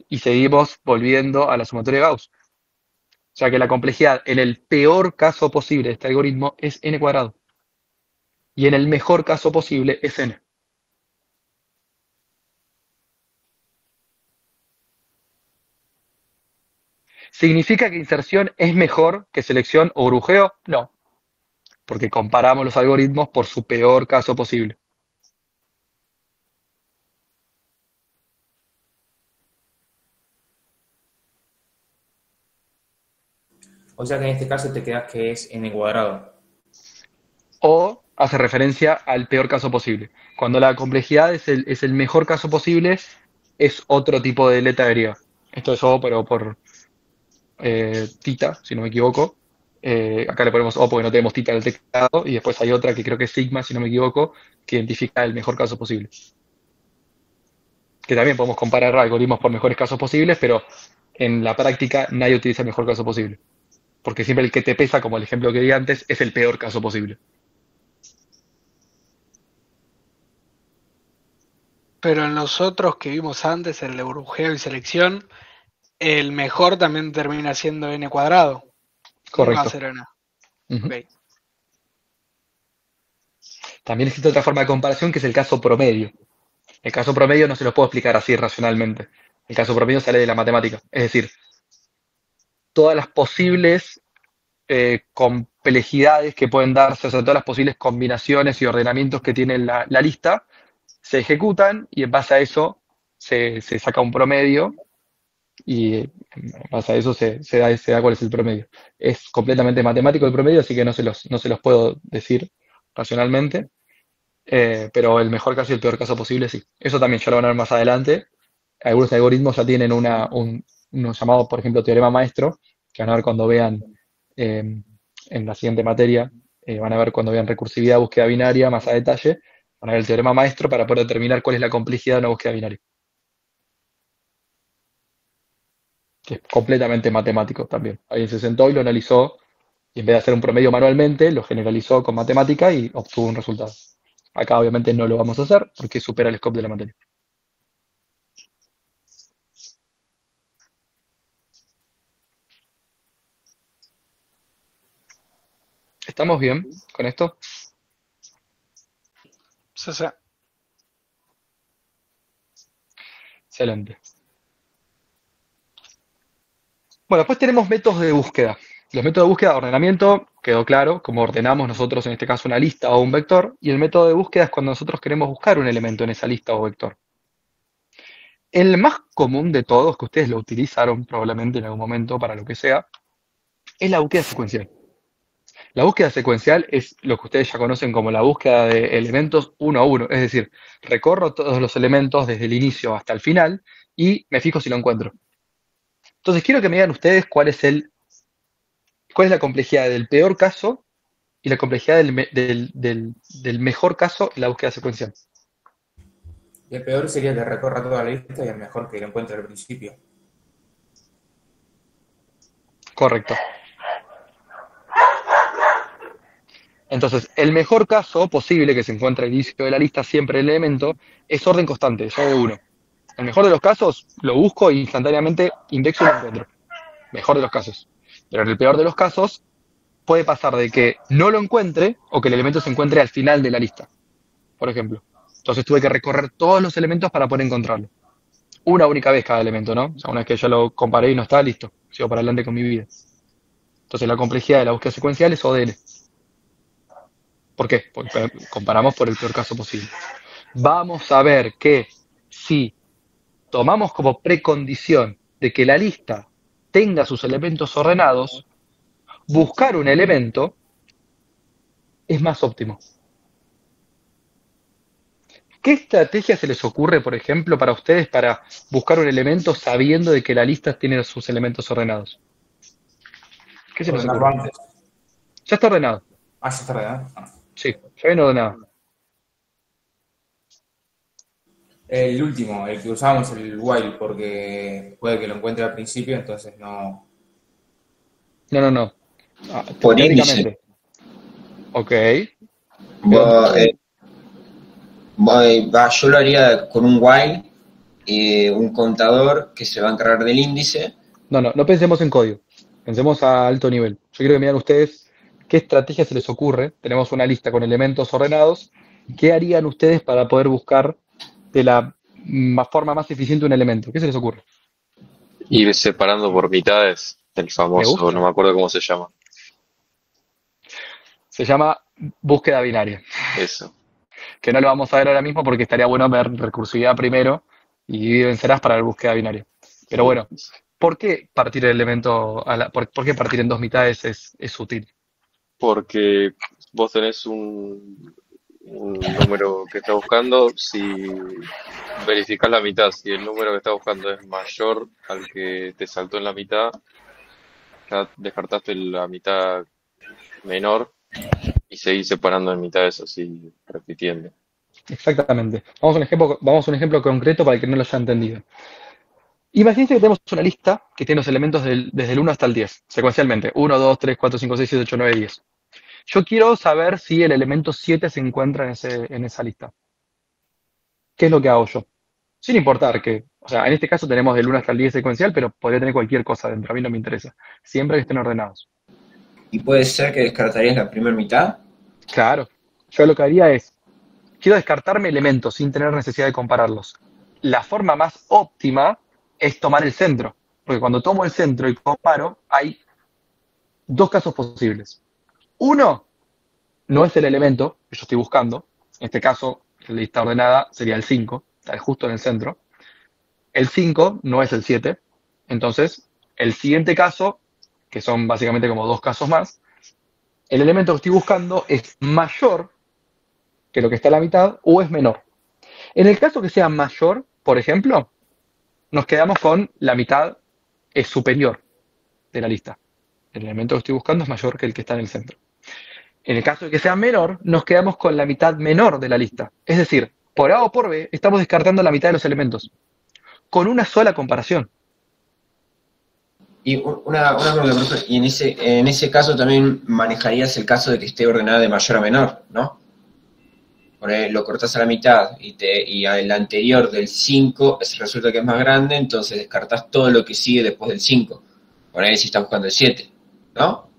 Y seguimos volviendo a la sumatoria de Gauss. O sea que la complejidad en el peor caso posible de este algoritmo es n cuadrado. Y en el mejor caso posible es n. ¿Significa que inserción es mejor que selección o burbujeo? No, porque comparamos los algoritmos por su peor caso posible. O sea que en este caso te quedas que es n cuadrado. O hace referencia al peor caso posible. Cuando la complejidad es el mejor caso posible, es otro tipo de letra griega. Esto es O, pero por tita, si no me equivoco. Acá le ponemos O porque no tenemos tita en el teclado, y después hay otra que creo que es sigma, si no me equivoco, que identifica el mejor caso posible. que también podemos comparar algoritmos por mejores casos posibles, pero en la práctica nadie utiliza el mejor caso posible. Porque siempre el que te pesa, como el ejemplo que di antes, es el peor caso posible. Pero en los otros que vimos antes, el de burbujeo y selección, el mejor también termina siendo n cuadrado. ¿Cómo va a Correcto. ser n? Ujú. Ok. También existe otra forma de comparación que es el caso promedio. El caso promedio no se lo puedo explicar así racionalmente. El caso promedio sale de la matemática. Es decir, todas las posibles complejidades que pueden darse, o sea, todas las posibles combinaciones y ordenamientos que tiene la lista, se ejecutan y en base a eso se saca un promedio y en base a eso se da cuál es el promedio. Es completamente matemático el promedio, así que no se los puedo decir racionalmente, pero el mejor caso y el peor caso posible sí. Eso también ya lo van a ver más adelante. Algunos algoritmos ya tienen uno llamado, por ejemplo, teorema maestro, que van a ver cuando vean en la siguiente materia, van a ver cuando vean recursividad, búsqueda binaria más a detalle, van a ver el teorema maestro para poder determinar cuál es la complejidad de una búsqueda binaria. Que es completamente matemático también. Alguien se sentó y lo analizó, y en vez de hacer un promedio manualmente, lo generalizó con matemática y obtuvo un resultado. Acá obviamente no lo vamos a hacer porque supera el scope de la materia. ¿Estamos bien con esto? Sí, sí. Excelente. Bueno, después tenemos métodos de búsqueda. Los métodos de búsqueda de ordenamiento, quedó claro, como ordenamos nosotros en este caso una lista o un vector, y el método de búsqueda es cuando nosotros queremos buscar un elemento en esa lista o vector. El más común de todos, que ustedes lo utilizaron probablemente en algún momento para lo que sea, es la búsqueda secuencial. La búsqueda secuencial es lo que ustedes ya conocen como la búsqueda de elementos uno a uno, es decir, recorro todos los elementos desde el inicio hasta el final y me fijo si lo encuentro. Entonces quiero que me digan ustedes cuál es la complejidad del peor caso y la complejidad del mejor caso en la búsqueda secuencial. Y el peor sería que recorra toda la lista y el mejor que lo encuentre al principio. Correcto. Entonces, el mejor caso posible que se encuentra al inicio de la lista, siempre el elemento, es orden constante, es O de 1. El mejor de los casos, lo busco e instantáneamente indexo y lo encuentro. Mejor de los casos. Pero en el peor de los casos, puede pasar de que no lo encuentre o que el elemento se encuentre al final de la lista, por ejemplo. Entonces tuve que recorrer todos los elementos para poder encontrarlo. Una única vez cada elemento, ¿no? O sea, una vez que ya lo comparé y no está, listo. Sigo para adelante con mi vida. Entonces la complejidad de la búsqueda secuencial es O de n. ¿Por qué? Porque comparamos por el peor caso posible. Vamos a ver que si tomamos como precondición de que la lista tenga sus elementos ordenados, buscar un elemento es más óptimo. ¿Qué estrategia se les ocurre, por ejemplo, para ustedes para buscar un elemento sabiendo de que la lista tiene sus elementos ordenados? ¿Qué se les Ordenarlo ocurre? antes. Ya está ordenado. Ah, ya está ordenado. Ah. Sí, ya viene ordenado. El último, el que usábamos, el while, porque puede que lo encuentre al principio, entonces no. No. Por Teóricamente. Ok. Yo lo haría con un while y un contador que se va a encargar del índice. No pensemos en código. Pensemos a alto nivel. Yo quiero que me digan ustedes qué estrategia se les ocurre. Tenemos una lista con elementos ordenados. ¿Qué harían ustedes para poder buscar de la forma más eficiente un elemento? ¿Qué se les ocurre? Ir separando por mitades, el famoso, no me acuerdo cómo se llama. Se llama búsqueda binaria. Eso. Que no lo vamos a ver ahora mismo porque estaría bueno ver recursividad primero y dividir vencerás para la búsqueda binaria. Pero bueno, ¿por qué partir el elemento, por qué partir en dos mitades es útil? Porque vos tenés un número que estás buscando, si verificás la mitad, si el número que estás buscando es mayor al que te saltó en la mitad, ya descartaste la mitad menor y seguís separando en mitades así, repitiendo. Exactamente. Vamos a un ejemplo concreto para el que no lo haya entendido. Imagínense que tenemos una lista que tiene los elementos desde el 1 hasta el 10, secuencialmente. 1, 2, 3, 4, 5, 6, 7, 8, 9, 10. Yo quiero saber si el elemento 7 se encuentra en esa lista. ¿Qué es lo que hago yo? Sin importar que, o sea, en este caso tenemos del 1 hasta el 10 secuencial, pero podría tener cualquier cosa dentro, a mí no me interesa. Siempre que estén ordenados. ¿Y puede ser que descartarías la primera mitad? Claro. Yo lo que haría es, quiero descartarme elementos sin tener necesidad de compararlos. La forma más óptima es tomar el centro. Porque cuando tomo el centro y comparo, hay dos casos posibles. Uno, no es el elemento que yo estoy buscando. En este caso, la lista ordenada sería el 5, está justo en el centro. El 5 no es el 7. Entonces, el siguiente caso, que son básicamente como dos casos más, el elemento que estoy buscando es mayor que lo que está a la mitad o es menor. En el caso que sea mayor, por ejemplo, nos quedamos con la mitad es superior de la lista. El elemento que estoy buscando es mayor que el que está en el centro. En el caso de que sea menor, nos quedamos con la mitad menor de la lista. Es decir, por A o por B, estamos descartando la mitad de los elementos. Con una sola comparación. Y una pregunta, profesor, y en ese caso también manejarías el caso de que esté ordenada de mayor a menor, ¿no? Lo cortás a la mitad y el anterior del 5 resulta que es más grande, entonces descartás todo lo que sigue después del 5. Ponele si estás buscando el 7, ¿no?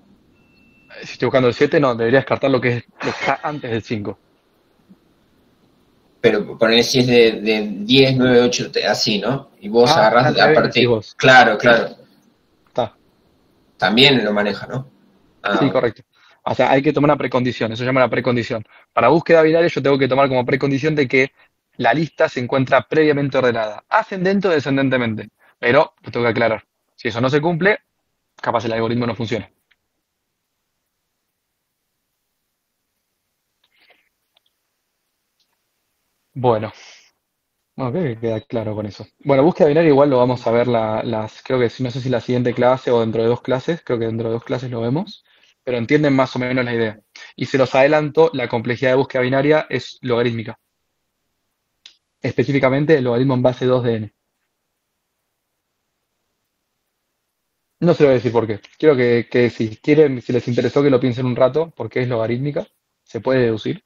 Si estoy buscando el 7, no, debería descartar lo que está antes del 5. Pero ponele si es de 10, 9, 8, así, ¿no? Y vos agarrás a partir. Claro. Está. También lo maneja, ¿no? Sí, correcto. O sea, hay que tomar una precondición, eso se llama una precondición. Para búsqueda binaria yo tengo que tomar como precondición de que la lista se encuentra previamente ordenada, ascendente o descendentemente. Pero lo tengo que aclarar. Si eso no se cumple, capaz el algoritmo no funciona. Bueno, creo que queda claro con eso. Bueno, búsqueda binaria igual lo vamos a ver creo que no sé si la siguiente clase o dentro de 2 clases, creo que dentro de 2 clases lo vemos, pero entienden más o menos la idea. Y se los adelanto, la complejidad de búsqueda binaria es logarítmica. Específicamente el logaritmo en base 2 de n. No se lo voy a decir por qué. Quiero que si quieren, si les interesó que lo piensen un rato, porque es logarítmica, se puede deducir.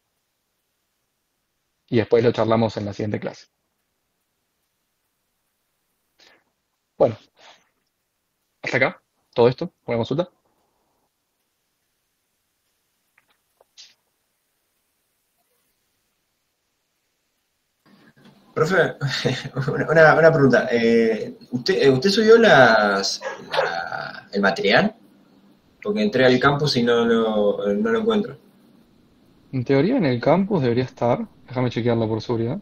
Y después lo charlamos en la siguiente clase. Bueno, hasta acá, todo esto, una consulta. Profe, una pregunta. ¿Usted subió el material? Porque entré al campus y no lo encuentro. En teoría en el campus debería estar. Déjame chequearlo por seguridad.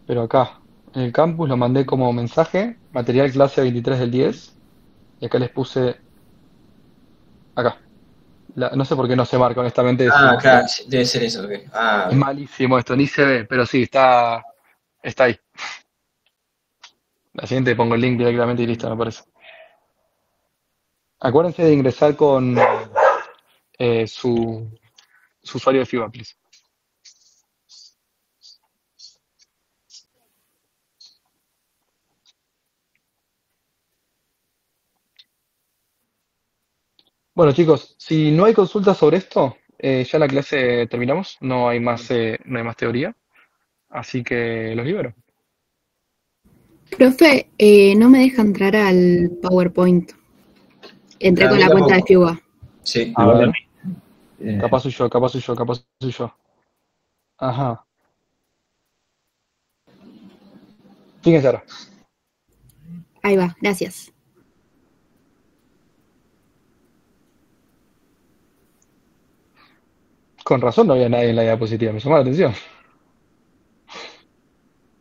Pero acá, en el campus lo mandé como mensaje, material clase 23 del 10. Y acá les puse... Acá. No sé por qué no se marca, honestamente. Claro, debe ser eso. Okay. Es malísimo esto, ni se ve, pero sí, está ahí. La siguiente pongo el link directamente y listo, me parece. Acuérdense de ingresar con su usuario de FIBA, please. Bueno, chicos, si no hay consultas sobre esto, ya la clase terminamos, no hay más teoría, así que los libero. Profe, no me deja entrar al PowerPoint. Entré con la cuenta de FIUA. Sí. A ver. Capaz soy yo. Ajá. Fíjense ahora. Ahí va, gracias. Con razón no había nadie en la diapositiva, me llamó la atención.